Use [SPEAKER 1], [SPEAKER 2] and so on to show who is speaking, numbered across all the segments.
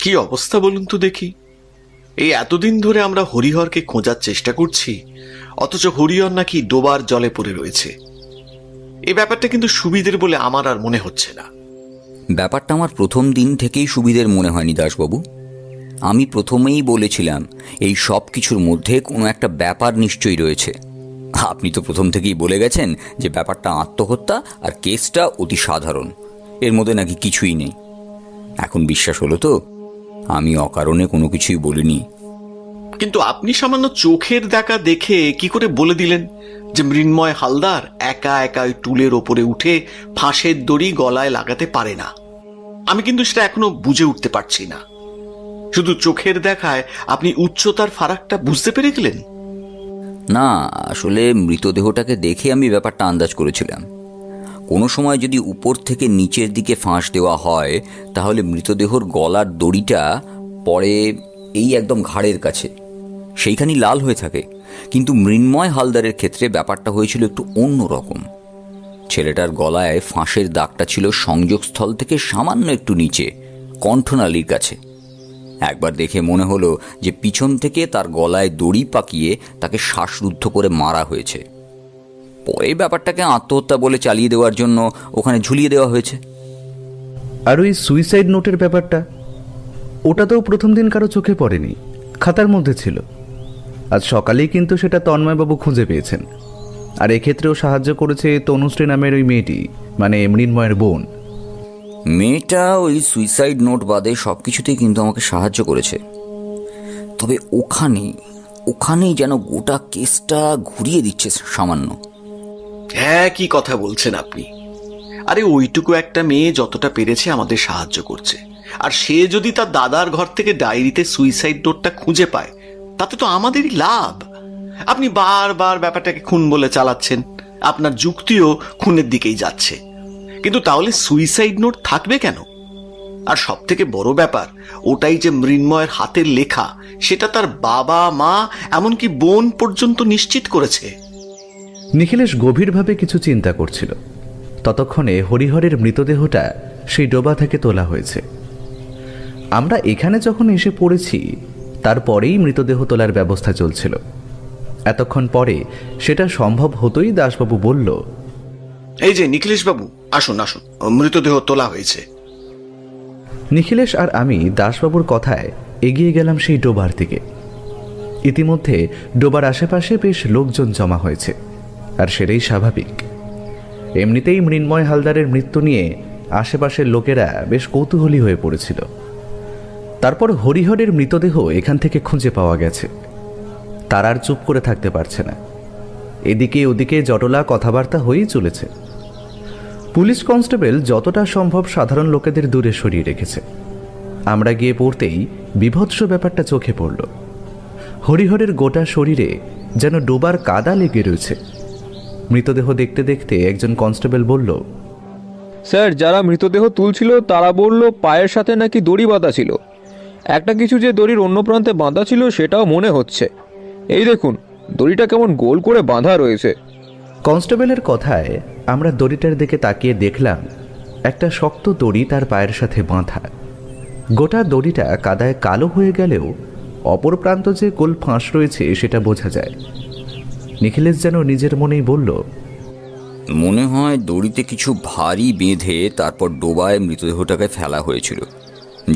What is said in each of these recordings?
[SPEAKER 1] কি অবস্থা বলুন তো দেখি। এই এতদিন ধরে আমরা হরিহরকে খোঁজার চেষ্টা করছি, অথচ হরিহর নাকি ডোবার জলে পড়ে রয়েছে। এই ব্যাপারটা কিন্তু সুবিধের বলে আমার আর মনে হচ্ছে না।
[SPEAKER 2] ব্যাপারটা আমার প্রথম দিন থেকেই সুবিধের মনে হয়নি দাসবাবু। আমি প্রথমেই বলেছিলাম এই সব কিছুর মধ্যে কোনো একটা ব্যাপার নিশ্চয়ই রয়েছে। আপনি তো প্রথম থেকেই বলে গেছেন যে ব্যাপারটা আত্মহত্যা আর কেসটা অতি সাধারণ, এর মধ্যে নাকি কিছুই নেই। এখন বিশ্বাস হলো তো আমি অকারণে কোনো কিছুই বলিনি।
[SPEAKER 1] কিন্তু আপনি সামান্য চোখের দেখা দেখে কি করে বলে দিলেন যে মৃন্ময় হালদার একা একা ওই টুলের ওপরে উঠে ফাঁসের দড়ি গলায় লাগাতে পারে না? আমি কিন্তু সেটা এখনো বুঝে উঠতে পারছি না। শুধু চোখের দেখায় আপনি উচ্চতার ফারাকটা বুঝতে পেরে গেলেন?
[SPEAKER 2] না, আসলে মৃতদেহটাকে দেখে আমি ব্যাপারটা আন্দাজ করেছিলাম। কোনো সময় যদি উপর থেকে নিচের দিকে ফাঁস দেওয়া হয় তাহলে মৃতদেহর গলার দড়িটা পড়ে এই একদম ঘাড়ের কাছে, সেইখানেই লাল হয়ে থাকে। কিন্তু মৃন্ময় হালদারের ক্ষেত্রে ব্যাপারটা হয়েছিল একটু অন্য রকম। ছেলেটার গলায় ফাঁসের দাগটা ছিল সংযোগস্থল থেকে সামান্য একটু নিচে, কণ্ঠনালীর কাছে। একবার দেখে মনে হলো যে পিছন থেকে তার গলায় দড়ি পাকিয়ে তাকে শ্বাসরুদ্ধ করে মারা হয়েছে। পরে ব্যাপারটাকে আত্মহত্যা বলে চালিয়ে দেওয়ার জন্য ওখানে ঝুলিয়ে দেওয়া হয়েছে।
[SPEAKER 3] আর ওই সুইসাইড নোটের ব্যাপারটা, ওটা তো প্রথম দিন কারো চোখে পড়েনি, খাতার মধ্যে ছিল। আজ সকালেই কিন্তু সেটা তন্ময়বাবু খুঁজে পেয়েছেন। আর এক্ষেত্রেও সাহায্য করেছে তনুশ্রী নামের ওই মেয়েটি, মানে মৃন্ময়ের বোন।
[SPEAKER 2] মেয়েটা ওই সুইসাইড নোট বাদে সব কিছুতেই কিন্তু আমাকে সাহায্য করেছে। তবে ওখানেই যেন গোটা কেসটা ঘুরিয়ে দিচ্ছে সামান্য।
[SPEAKER 1] হ্যাঁ, কি কথা বলছেন আপনি? আরে ওইটুকু একটা মেয়ে যতটা পেরেছে আমাদের সাহায্য করছে, আর সে যদি তার দাদার ঘর থেকে ডায়েরিতে সুইসাইড নোটটা খুঁজে পায় তাতে তো আমাদেরই লাভ। আপনি বারবার ব্যাপারটাকে খুন বলে চালাচ্ছেন, আপনার যুক্তিও খুনের দিকেই যাচ্ছে। কিন্তু তাহলে সুইসাইড নোট থাকবে কেন? আর সব থেকে বড় ব্যাপার, ওটাই যে মৃন্ময়ের হাতের লেখা সেটা তার বাবা মা এমনকি বোন পর্যন্ত নিশ্চিত করেছে।
[SPEAKER 3] নিখিলেশ গভীরভাবে কিছু চিন্তা করছিল। ততক্ষণে হরিহরের মৃতদেহটা সেই ডোবা থেকে তোলা হয়েছে। আমরা এখানে যখন এসে পড়েছি তারপরেই মৃতদেহ তোলার ব্যবস্থা চলছিল। এতক্ষণ পরে সেটা সম্ভব হতোই দাসবাবু বলল,
[SPEAKER 1] এই যে নিখিলেশ বাবু, আসুন আসুন, মৃতদেহ তোলা হয়েছে।
[SPEAKER 3] নিখিলেশ আর আমি দাসবাবুর কথায় এগিয়ে গেলাম সেই ডোবার দিকে। ইতিমধ্যে ডোবার আশেপাশে বেশ লোকজন জমা হয়েছে, আর সেটাই স্বাভাবিক। এমনিতেই মৃন্ময় হালদারের মৃত্যু নিয়ে আশেপাশের লোকেরা বেশ কৌতূহলী হয়ে পড়েছিল। তারপর হরিহরের মৃতদেহ এখান থেকে খুঁজে পাওয়া গেছে। তার আর চুপ করে থাকতে পারছে না। এদিকে ওদিকে জটলা কথাবার্তা হয়েই চলেছে। পুলিশ কনস্টেবল যতটা সম্ভব সাধারণ লোকেদের দূরে সরিয়ে রেখেছে। আমরা গিয়ে পড়তেই বিভৎস ব্যাপারটা চোখে পড়ল। হরিহরের গোটা শরীরে যেন ডোবার কাদা লেগে রয়েছে। মৃতদেহ দেখতে দেখতে একজন কনস্টেবল বলল,
[SPEAKER 4] স্যার, যারা মৃতদেহ তুলছিল তারা বলল পায়ের সাথে নাকি দড়ি বাঁধা ছিল। একটা কিছু যে দড়ির অন্য প্রান্তে বাঁধা ছিল সেটাও মনে হচ্ছে। এই দেখুন, দড়িটা কেমন গোল করে বাঁধা রয়েছে।
[SPEAKER 3] কনস্টেবলের কথায় আমরা দড়িটার দিকে তাকিয়ে দেখলাম একটা শক্ত দড়ি তার পায়ের সাথে বাঁধা। গোটা দড়িটা কাদায় কালো হয়ে গেলেও অপর প্রান্ত যে গোল ফাঁস রয়েছে সেটা বোঝা যায়। নিখিলেশ যেন নিজের মনেই বলল,
[SPEAKER 2] মনে হয় দড়িতে কিছু ভারী বেঁধে তারপর ডোবায় মৃতদেহটাকে ফেলা হয়েছিল,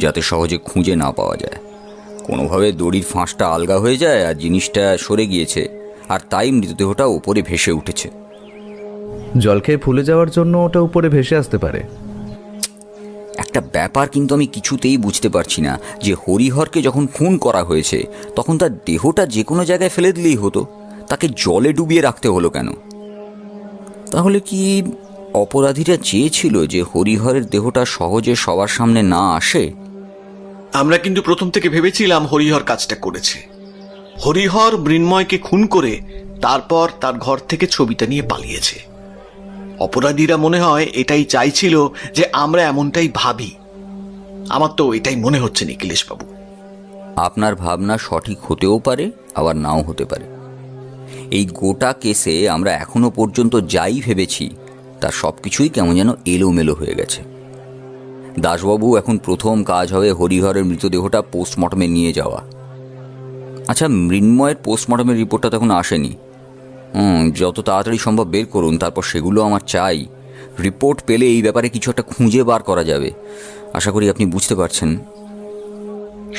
[SPEAKER 2] যাতে সহজে খুঁজে না পাওয়া যায়। কোনোভাবে দড়ির ফাঁসটা আলগা হয়ে যায় আর জিনিসটা সরে গিয়েছে, আর তাই মৃতদেহটা উপরে ভেসে উঠেছে।
[SPEAKER 3] জল খেয়ে ফুলে যাওয়ার জন্য ওটা উপরে ভেসে আসতে পারে।
[SPEAKER 2] একটা ব্যাপার কিন্তু আমি কিছুতেই বুঝতে পারছি না, যে হরিহরকে যখন খুন করা হয়েছে তখন তার দেহটা যে কোনো জায়গায় ফেলে দিলেই হতো, তাকে জলে ডুবিয়ে রাখতে হলো কেন? তাহলে কি অপরাধীরা চেয়েছিল যে হরিহরের দেহটা সহজে সবার সামনে না আসে?
[SPEAKER 1] আমরা কিন্তু প্রথম থেকে ভেবেছিলাম হরিহর কাজটা করেছে। হরিহর মৃন্ময়কে খুন করে তারপর তার ঘর থেকে ছবিটা নিয়ে পালিয়েছে। অপরাধীরা মনে হয় এটাই চাইছিল যে আমরা এমনটাই ভাবি। আমার তো এটাই মনে হচ্ছে নিখিলেশ বাবু।
[SPEAKER 2] আপনার ভাবনা সঠিক হতেও পারে, আবার নাও হতে পারে। এই গোটা কেসে আমরা এখনো পর্যন্ত যাই ভেবেছি তার সব কিছুই কেমন যেন এলোমেলো হয়ে গেছে। দাসবাবু, এখন প্রথম কাজ হবে হরিহরের মৃতদেহটা পোস্টমর্টমে নিয়ে যাওয়া। আচ্ছা, মৃন্ময়ের পোস্টমর্টমের রিপোর্টটা তখন আসেনি। যত তাড়াতাড়ি সম্ভব বের করুন, তারপর সেগুলো আমার চাই। রিপোর্ট পেলে এই ব্যাপারে কিছু একটা খুঁজে বার করা যাবে। আশা করি আপনি বুঝতে পারছেন।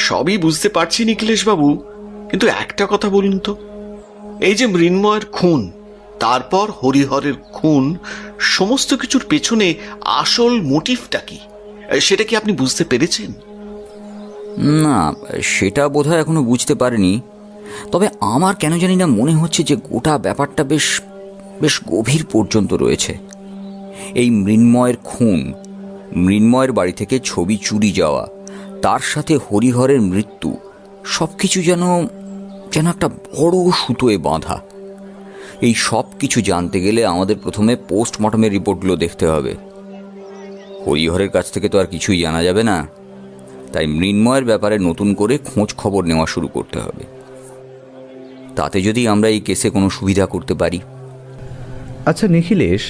[SPEAKER 1] সবই বুঝতে পারছি নিখিলেশ বাবু, কিন্তু একটা কথা বলুন তো, এই যে মৃন্ময়ের খুন, তারপর হরিহরের খুন, সমস্ত কিছুর পেছনে আসল মোটিভটা কি, সেটা কি আপনি বুঝতে পেরেছেন?
[SPEAKER 2] না, সেটা বোধহয় এখনো বুঝতে পারিনি। তবে আমার কেন জানি না মনে হচ্ছে যে গোটা ব্যাপারটা বেশ বেশ গভীর পর্যন্ত রয়েছে। এই মৃন্ময়ের খুন, মৃন্ময়ের বাড়ি থেকে ছবি চুরি যাওয়া, তার সাথে হরিহরের মৃত্যু, সব কিছু যেন যেন একটা বড় সুতোয় বাঁধা। এই সব কিছু জানতে গেলে আমাদের প্রথমে পোস্টমর্টমের রিপোর্টগুলো দেখতে হবে। হরিহরের কাছ থেকে তো আর কিছুই জানা যাবে না, তাই মৃন্ময়ের ব্যাপারে নতুন করে খোঁজ খবর নেওয়া শুরু করতে হবে। তাতে যদি আমরা এই কেসে কোনো সুবিধা করতে পারি।
[SPEAKER 3] আচ্ছা নিখিলেশ,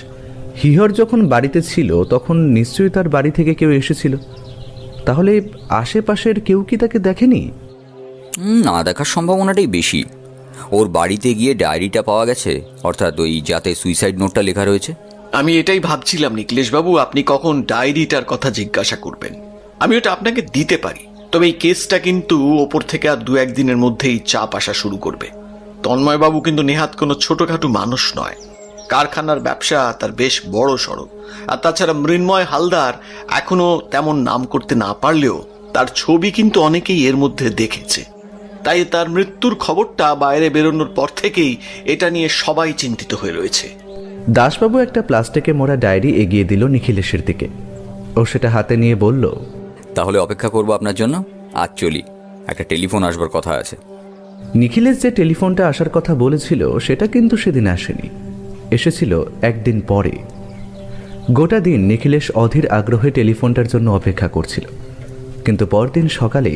[SPEAKER 3] হিহর যখন বাড়িতে ছিল তখন নিশ্চয়ই তার বাড়ি থেকে কেউ এসেছিল, তাহলে আশেপাশের কেউ কি তাকে দেখেনি?
[SPEAKER 2] না দেখার সম্ভাবনাটাই বেশি। ওর বাড়িতে গিয়ে ডায়েরিটা পাওয়া গেছে, অর্থাৎ ওই যাতে সুইসাইড নোটটা লেখা রয়েছে।
[SPEAKER 1] আমি এটাই ভাবছিলাম নিখিলেশ বাবু, আপনি কখন ডায়েরিটার কথা জিজ্ঞাসা করবেন। আমি ওটা আপনাকে দিতে পারি, তবে এই কেসটা কিন্তু ওপর থেকে আর 2-1 দিনের মধ্যেই চাপ আসা শুরু করবে। তন্ময় বাবু কিন্তু নেহাত কোনো ছোটখাটো মানুষ নয়, কারখানার ব্যবসা তার বেশ বড় সড়ো। আর তাছাড়া মৃন্ময় হালদার এখনো তেমন নাম করতে না পারলেও তার ছবি কিন্তু অনেকেই এর মধ্যে দেখেছে। তাই তার মৃত্যুর খবরটা বাইরে বেরোনোর পর থেকেই এটা নিয়ে সবাই চিন্তিত হয়ে রয়েছে।
[SPEAKER 3] দাসবাবু একটা প্লাস্টিকে মোড়া ডায়েরি এগিয়ে দিল নিখিলেশের দিকে। ও সেটা হাতে নিয়ে বলল,
[SPEAKER 2] তাহলে অপেক্ষা করবো আপনার জন্য। আজ চলি, একটা টেলিফোন আসবার কথা আছে।
[SPEAKER 3] নিখিলেশ যে টেলিফোনটা আসার কথা বলেছিল সেটা কিন্তু সেদিন আসেনি, এসেছিল একদিন পরে। গোটা দিন নিখিলেশ অধীর আগ্রহে টেলিফোনটার জন্য অপেক্ষা করছিল, কিন্তু পরদিন সকালে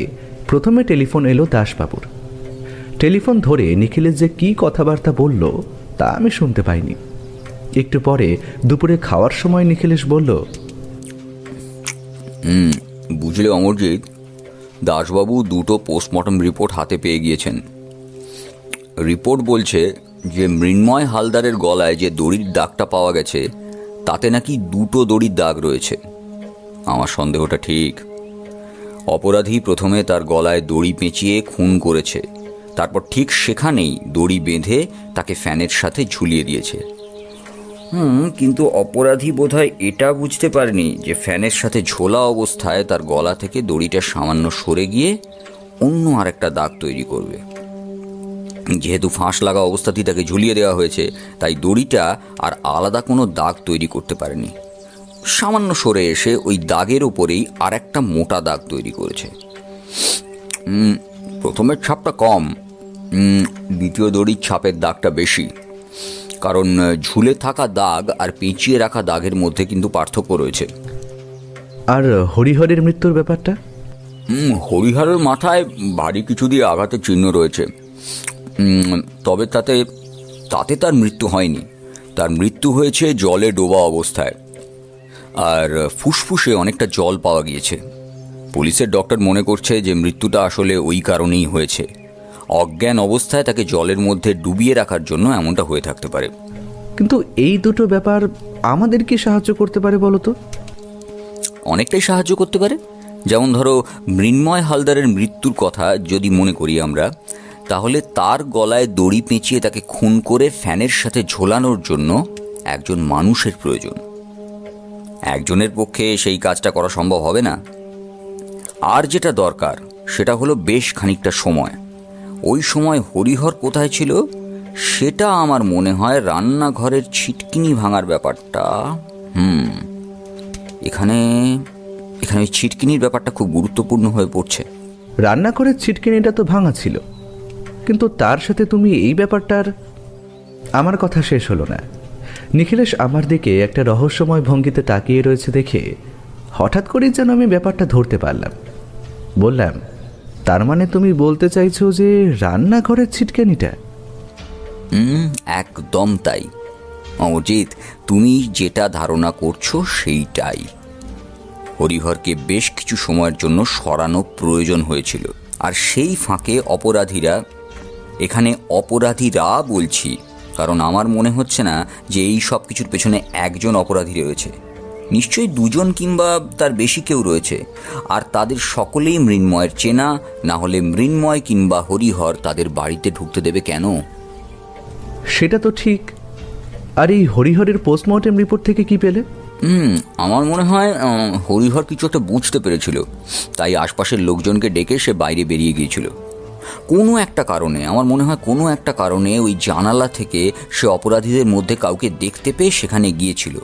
[SPEAKER 3] প্রথমে টেলিফোন এলো দাসবাবুর। টেলিফোন ধরে নিখিলেশ যে কী কথাবার্তা বলল তা আমি শুনতে পাইনি। একটু পরে দুপুরে খাওয়ার সময় নিখিলেশ বলল,
[SPEAKER 2] বুঝলে অমরজিৎ, দাসবাবু 2টো পোস্টমর্টম রিপোর্ট হাতে পেয়ে গিয়েছেন। রিপোর্ট বলছে যে মৃন্ময় হালদারের গলায় যে দড়ির দাগটা পাওয়া গেছে তাতে নাকি 2টো দড়ির দাগ রয়েছে। আমার সন্দেহটা ঠিক। অপরাধী প্রথমে তার গলায় দড়ি পেঁচিয়ে খুন করেছে, তারপর ঠিক সেখানেই দড়ি বেঁধে তাকে ফ্যানের সাথে ঝুলিয়ে দিয়েছে। কিন্তু অপরাধী বোধহয় এটা বুঝতে পারেনি যে ফ্যানের সাথে ঝোলা অবস্থায় তার গলা থেকে দড়িটা সামান্য সরে গিয়ে অন্য আরেকটা দাগ তৈরি করবে। যেহেতু ফাঁস লাগা অবস্থাতেই তাকে ঝুলিয়ে দেওয়া হয়েছে, তাই দড়িটা আর আলাদা কোনো দাগ তৈরি করতে পারেনি। সামান্য সরে এসে ওই দাগের উপরেই আর একটা মোটা দাগ তৈরি করেছে। প্রথমের ছাপটা কম, দ্বিতীয় দড়ির ছাপের দাগটা বেশি। কারণ ঝুলে থাকা দাগ আর পেঁচিয়ে রাখা দাগের মধ্যে কিন্তু পার্থক্য রয়েছে।
[SPEAKER 3] আর হরিহরের মৃত্যুর ব্যাপারটা?
[SPEAKER 2] হরিহরের মাথায় ভারী কিছু দিয়ে আঘাতের চিহ্ন রয়েছে, তবে তাতে তার মৃত্যু হয়নি। তার মৃত্যু হয়েছে জলে ডোবা অবস্থায়, আর ফুসফুসে অনেকটা জল পাওয়া গিয়েছে। পুলিশের ডক্টর মনে করছে যে মৃত্যুটা আসলে ওই কারণেই হয়েছে। অজ্ঞান অবস্থায় তাকে জলের মধ্যে ডুবিয়ে রাখার জন্য এমনটা হয়ে থাকতে পারে।
[SPEAKER 3] কিন্তু এই দুটো ব্যাপার আমাদের কি সাহায্য করতে পারে বলো তো?
[SPEAKER 2] অনেকটাই সাহায্য করতে পারে। যেমন ধরো, মৃন্ময় হালদারের মৃত্যুর কথা যদি মনে করি আমরা, তাহলে তার গলায় দড়ি পেঁচিয়ে তাকে খুন করে ফ্যানের সাথে ঝোলানোর জন্য একজন মানুষের প্রয়োজন। একজনের পক্ষে সেই কাজটা করা সম্ভব হবে না। আর যেটা দরকার সেটা হলো বেশ খানিকটা সময়। ওই সময় হরিহর কোথায় ছিল সেটা আমার মনে হয় রান্নাঘরের ছিটকিনি ভাঙার ব্যাপারটা। এখানে ওই ছিটকিনির ব্যাপারটা খুব গুরুত্বপূর্ণ হয়ে পড়ছে।
[SPEAKER 3] রান্নাঘরের ছিটকিনিটা তো ভাঙা ছিল, কিন্তু তার সাথে তুমি এই ব্যাপারটার... আমার কথা শেষ হলো না। নিখিলেশ আমার দিকে একটা রহস্যময় ভঙ্গিতে তাকিয়ে রয়েছে দেখে হঠাৎ করেই যেন আমি ব্যাপারটা ধরতে পারলাম। বললাম, তার মানে তুমি বলতে চাইছো যে রান্নাঘরের ছিটকানিটা?
[SPEAKER 2] একদম তাই অমরজিৎ, তুমি যেটা ধারণা করছো সেইটাই। হরিহরকে বেশ কিছু সময়ের জন্য সরানো প্রয়োজন হয়েছিল। আর সেই ফাঁকে অপরাধীরা বলছি, কারণ আমার মনে হচ্ছে না যে এই সব কিছুর পেছনে একজন অপরাধী রয়েছে, নিশ্চয়ই দুজন কিংবা তার বেশি কেউ রয়েছে। আর তাদের সকলেই মৃন্ময়ের চেনা, না হলে মৃন্ময় কিংবা হরিহর তাদের বাড়িতে ঢুকতে দেবে কেন?
[SPEAKER 3] সেটা তো ঠিক। আর এই হরিহরের পোস্টমর্টেম রিপোর্ট থেকে কি পেলে?
[SPEAKER 2] আমার মনে হয় হরিহর কিছু একটা বুঝতে পেরেছিল, তাই আশপাশের লোকজনকে ডেকে সে বাইরে বেরিয়ে গিয়েছিল। আমার মনে হয় কোনো একটা কারণে ওই জানালা থেকে সে অপরাধীদের মধ্যে কাউকে দেখতে পেয়ে সেখানে গিয়েছিল।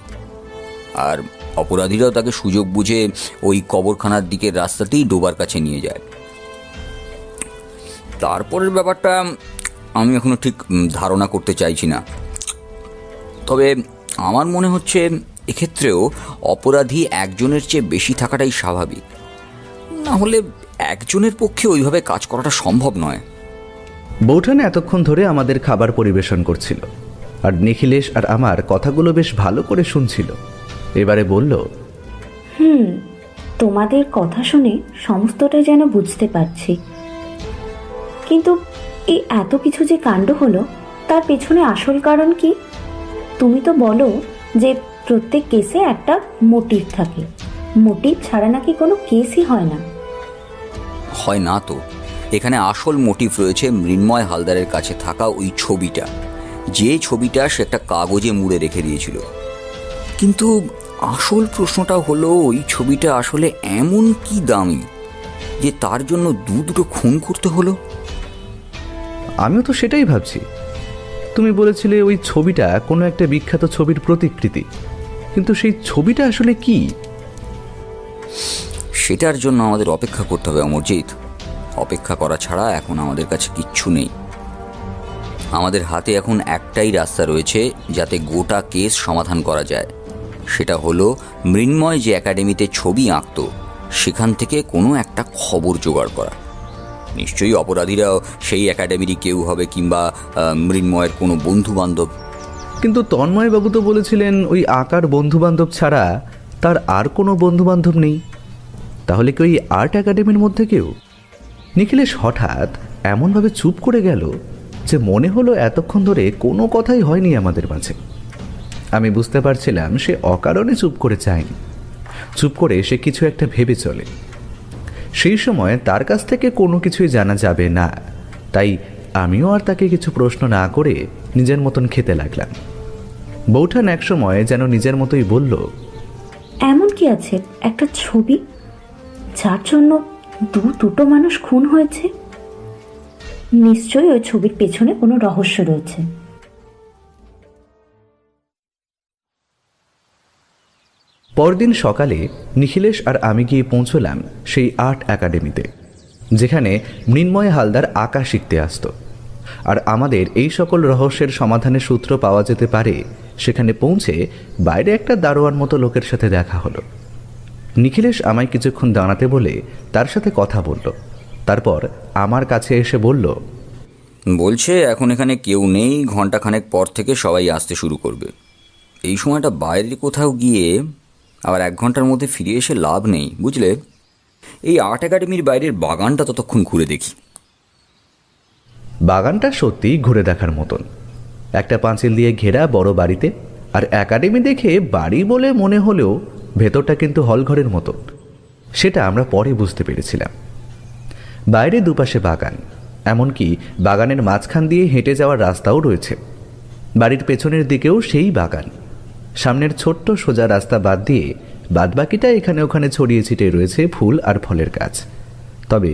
[SPEAKER 2] আর অপরাধীরাও তাকে সুযোগ বুঝে ওই কবরখানার দিকের রাস্তাতেই ডোবার কাছে নিয়ে যায়। তারপরের ব্যাপারটা আমি এখনো ঠিক ধারণা করতে চাইছি না, তবে আমার মনে হচ্ছে এক্ষেত্রেও অপরাধী একজনের চেয়ে বেশি থাকাটাই স্বাভাবিক, না হলে একজনের পক্ষে ওইভাবে কাজ করাটা সম্ভব নয়।
[SPEAKER 3] বৌঠান এতক্ষণ ধরে আমাদের খাবার পরিবেশন করছিল, আর নিখিলেশ আর আমার কথাগুলো বেশ ভালো করে শুনছিল। এবারে বলল,
[SPEAKER 5] তোমাদের কথা শুনে সমস্তটাই যেন বুঝতে পারছি, কিন্তু এই এত কিছু যে কাণ্ড হলো তার পেছনে আসল কারণ কি? তুমি তো বলো যে প্রত্যেক কেসে একটা মোটিভ থাকে, মোটিভ ছাড়া নাকি কোনো কেসই হয় না।
[SPEAKER 2] হয় না তো, এখানে আসল মোটিভ রয়েছে মৃন্ময় হালদারের কাছে থাকা ওই ছবিটা, যে ছবিটা সে একটা কাগজে মুড়ে রেখে দিয়েছিল। কিন্তু আসল প্রশ্নটা হলো, ওই ছবিটা আসলে এমন কি দামি যে তার জন্য দুটো খুন করতে হলো?
[SPEAKER 3] আমিও তো সেটাই ভাবছি। তুমি বলেছিলে ওই ছবিটা কোনো একটা বিখ্যাত ছবির প্রতিকৃতি, কিন্তু সেই ছবিটা আসলে কি?
[SPEAKER 2] সেটার জন্য আমাদের অপেক্ষা করতে হবে অমরজিৎ। অপেক্ষা করা ছাড়া এখন আমাদের কাছে কিচ্ছু নেই। আমাদের হাতে এখন একটাই রাস্তা রয়েছে যাতে গোটা কেস সমাধান করা যায়, সেটা হলো মৃন্ময় যে একাডেমিতে ছবি আঁকত সেখান থেকে কোনো একটা খবর জোগাড় করা। নিশ্চয়ই অপরাধীরাও সেই একাডেমিরই কেউ হবে, কিংবা মৃন্ময়ের কোনো বন্ধু বান্ধব।
[SPEAKER 3] কিন্তু তন্ময়বাবু তো বলেছিলেন ওই আঁকার বন্ধু বান্ধব ছাড়া তার আর কোনো বন্ধু বান্ধব নেই। তাহলে কি ওই আর্ট একাডেমির মধ্যে কেউ? নিখিলেশ হঠাৎ এমনভাবে চুপ করে গেল যে মনে হলো এতক্ষণ ধরে কোনো কথাই হয়নি আমাদের মাঝে। আমি বুঝতে পারছিলাম সে অকারণে চুপ করে চায়নি, চুপ করে সে কিছু একটা ভেবে চলে। সেই সময় তার কাছ থেকে কোনো কিছুই জানা যাবে না, তাই আমিও আর তাকে কিছু প্রশ্ন না করে নিজের মতন খেতে লাগলাম। বৌঠান এক সময় যেন নিজের মতোই বলল,
[SPEAKER 5] এমন কি আছে একটা ছবি যার জন্য দুটো মানুষ খুন হয়েছে? নিশ্চয়ই ওই ছবির পেছনে কোনো রহস্য রয়েছে।
[SPEAKER 3] পরদিন সকালে নিখিলেশ আর আমি গিয়ে পৌঁছলাম সেই আর্ট একাডেমিতে, যেখানে মৃন্ময় হালদার আঁকা শিখতে আসত। আর আমাদের এই সকল রহস্যের সমাধানের সূত্র পাওয়া যেতে পারে সেখানে পৌঁছে বাইরে একটা দারোয়ান মতো লোকের সাথে দেখা হলো। নিখিলেশ আমায় কিছুক্ষণ দাঁড়াতে বলে তার সাথে কথা বলল, তারপর আমার কাছে এসে বলল,
[SPEAKER 2] বলছে এখন এখানে কেউ নেই, ঘন্টাখানেক পর থেকে সবাই আসতে শুরু করবে। এই সময়টা বাইরে কোথাও গিয়ে আবার 1 ঘন্টার মধ্যে ফিরে এসে লাভ নেই, বুঝলে? এই আর্ট একাডেমির বাইরের বাগানটা ততক্ষণ ঘুরে দেখি।
[SPEAKER 3] বাগানটা সত্যি ঘুরে দেখার মতন, একটা পাঁচিল দিয়ে ঘেরা বড় বাড়িতে। আর একাডেমি দেখে বাড়ি বলে মনে হলেও ভেতরটা কিন্তু হলঘরের মতো, সেটা আমরা পরে বুঝতে পেরেছিলাম। বাইরে দুপাশে বাগান, এমনকি বাগানের মাঝখান দিয়ে হেঁটে যাওয়ার রাস্তাও রয়েছে। বাড়ির পেছনের দিকেও সেই বাগান। সামনের ছোট্ট সোজা রাস্তা বাদ দিয়ে বাদবাকিটা এখানে ওখানে ছড়িয়ে ছিটিয়ে রয়েছে ফুল আর ফলের গাছ। তবে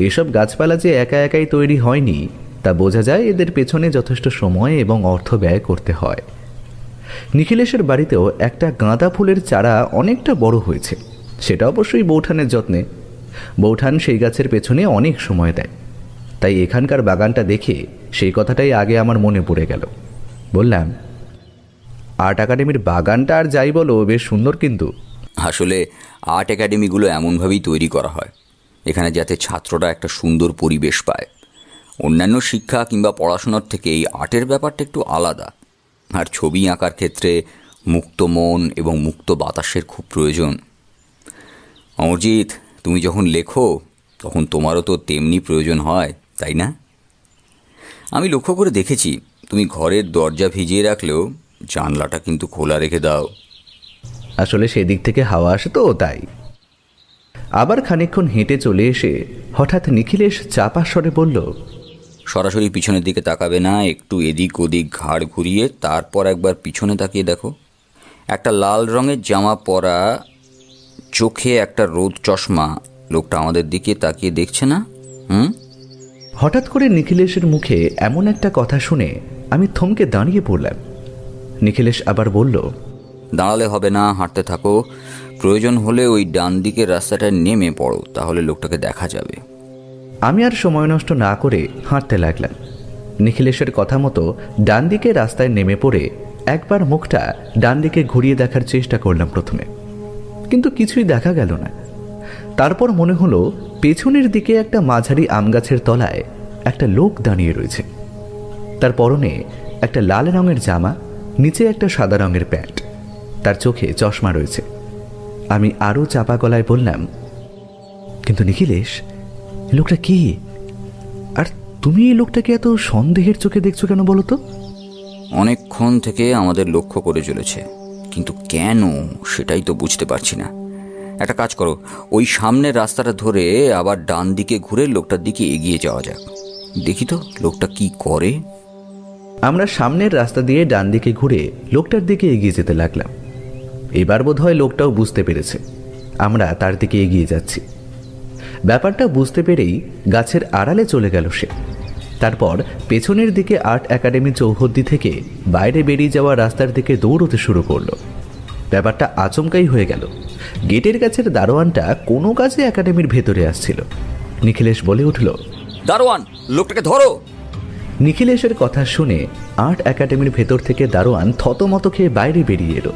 [SPEAKER 3] এসব গাছপালা যে একা একাই তৈরি হয়নি তা বোঝা যায় এদের পেছনে যথেষ্ট সময় এবং অর্থ ব্যয় করতে হয়। নিখিলেশের বাড়িতেও একটা গাঁদা ফুলের চারা অনেকটা বড় হয়েছে, সেটা অবশ্যই বৌঠানের যত্নে। বৌঠান সেই গাছের পেছনে অনেক সময় দেয়, তাই এখানকার বাগানটা দেখে সেই কথাটাই আগে আমার মনে পড়ে গেল। বললাম, আর্ট একাডেমির বাগানটা আর যাই বলো বেশ সুন্দর। কিন্তু
[SPEAKER 2] আসলে আর্ট একাডেমিগুলো এমনভাবেই তৈরি করা হয় এখানে যাতে ছাত্ররা একটা সুন্দর পরিবেশ পায়। অন্যান্য শিক্ষা কিংবা পড়াশোনার থেকে এই আর্টের ব্যাপারটা একটু আলাদা। আর ছবি আঁকার ক্ষেত্রে মুক্ত মন এবং মুক্ত বাতাসের খুব প্রয়োজন। অমরজিৎ, তুমি যখন লেখো তখন তোমারও তো তেমনি প্রয়োজন হয়, তাই না? আমি লক্ষ্য করে দেখেছি, তুমি ঘরের দরজা ভিজিয়ে রাখলেও জানলাটা কিন্তু খোলা রেখে দাও।
[SPEAKER 3] আসলে সেদিক থেকে হাওয়া আসে তো, তাই। আবার খানিকক্ষণ হেঁটে চলে এসে হঠাৎ নিখিলেশ চাপা স্বরে বলল,
[SPEAKER 2] সরাসরি পিছনের দিকে তাকাবে না, একটু এদিক ওদিক ঘাড় ঘুরিয়ে তারপর একবার পিছনে তাকিয়ে দেখো। একটা লাল রঙের জামা পরা, চোখে একটা রোদ চশমা লোকটা আমাদের দিকে তাকিয়ে দেখছে না?
[SPEAKER 3] হঠাৎ করে নিখিলেশের মুখে এমন একটা কথা শুনে আমি থমকে দাঁড়িয়ে পড়লাম। নিখিলেশ আবার বলল,
[SPEAKER 2] দাঁড়ালে হবে না, হাঁটতে থাকো। প্রয়োজন হলে ওই ডান দিকের রাস্তাটায় নেমে পড়ো, তাহলে লোকটাকে দেখা যাবে।
[SPEAKER 3] আমি আর সময় নষ্ট না করে হাঁটতে লাগলাম। নিখিলেশের কথা মতো ডান দিকে রাস্তায় নেমে পড়ে একবার মুখটা ডান দিকে ঘুরিয়ে দেখার চেষ্টা করলাম প্রথমে, কিন্তু কিছুই দেখা গেল না। তারপর মনে হলো পেছনের দিকে একটা মাঝারি আম গাছের তলায় একটা লোক দাঁড়িয়ে রয়েছে। তার পরনে একটা লাল রঙের জামা, নিচে একটা সাদা রঙের প্যান্ট, তার চোখে চশমা রয়েছে। আমি আরও চাপা গলায় বললাম, কিন্তু নিখিলেশ, লোকটা কি? আর তুমি এই লোকটাকে এত সন্দেহের চোখে দেখছো কেন বলো তো?
[SPEAKER 2] অনেকক্ষণ থেকে আমাদের লক্ষ্য করে চলেছে, কিন্তু কেন সেটাই তো বুঝতে পারছি না। একটা কাজ করো, ওই সামনের রাস্তাটা ধরে আবার ডান দিকে ঘুরে লোকটার দিকে এগিয়ে যাওয়া যাক, দেখি তো লোকটা কি করে।
[SPEAKER 3] আমরা সামনের রাস্তা দিয়ে ডান দিকে ঘুরে লোকটার দিকে এগিয়ে যেতে লাগলাম। এবার বোধহয় লোকটাও বুঝতে পেরেছে আমরা তার দিকে এগিয়ে যাচ্ছি। ব্যাপারটা বুঝতে পেরেই গাছের আড়ালে চলে গেল সে। তারপর পেছনের দিকে আর্ট একাডেমি চৌহদ্দি থেকে বাইরে বেরিয়ে যাওয়া রাস্তার দিকে দৌড়তে শুরু করলো। ব্যাপারটা আচমকাই হয়ে গেল। গেটের কাছের দারোয়ানটা কোনো কাজে একাডেমির ভেতরে আসছিল। নিখিলেশ বলে উঠল,
[SPEAKER 2] দারোয়ান, লোকটাকে ধরো।
[SPEAKER 3] নিখিলেশের কথা শুনে আর্ট একাডেমির ভেতর থেকে দারোয়ান থতমত খেয়ে বাইরে বেরিয়ে এলো।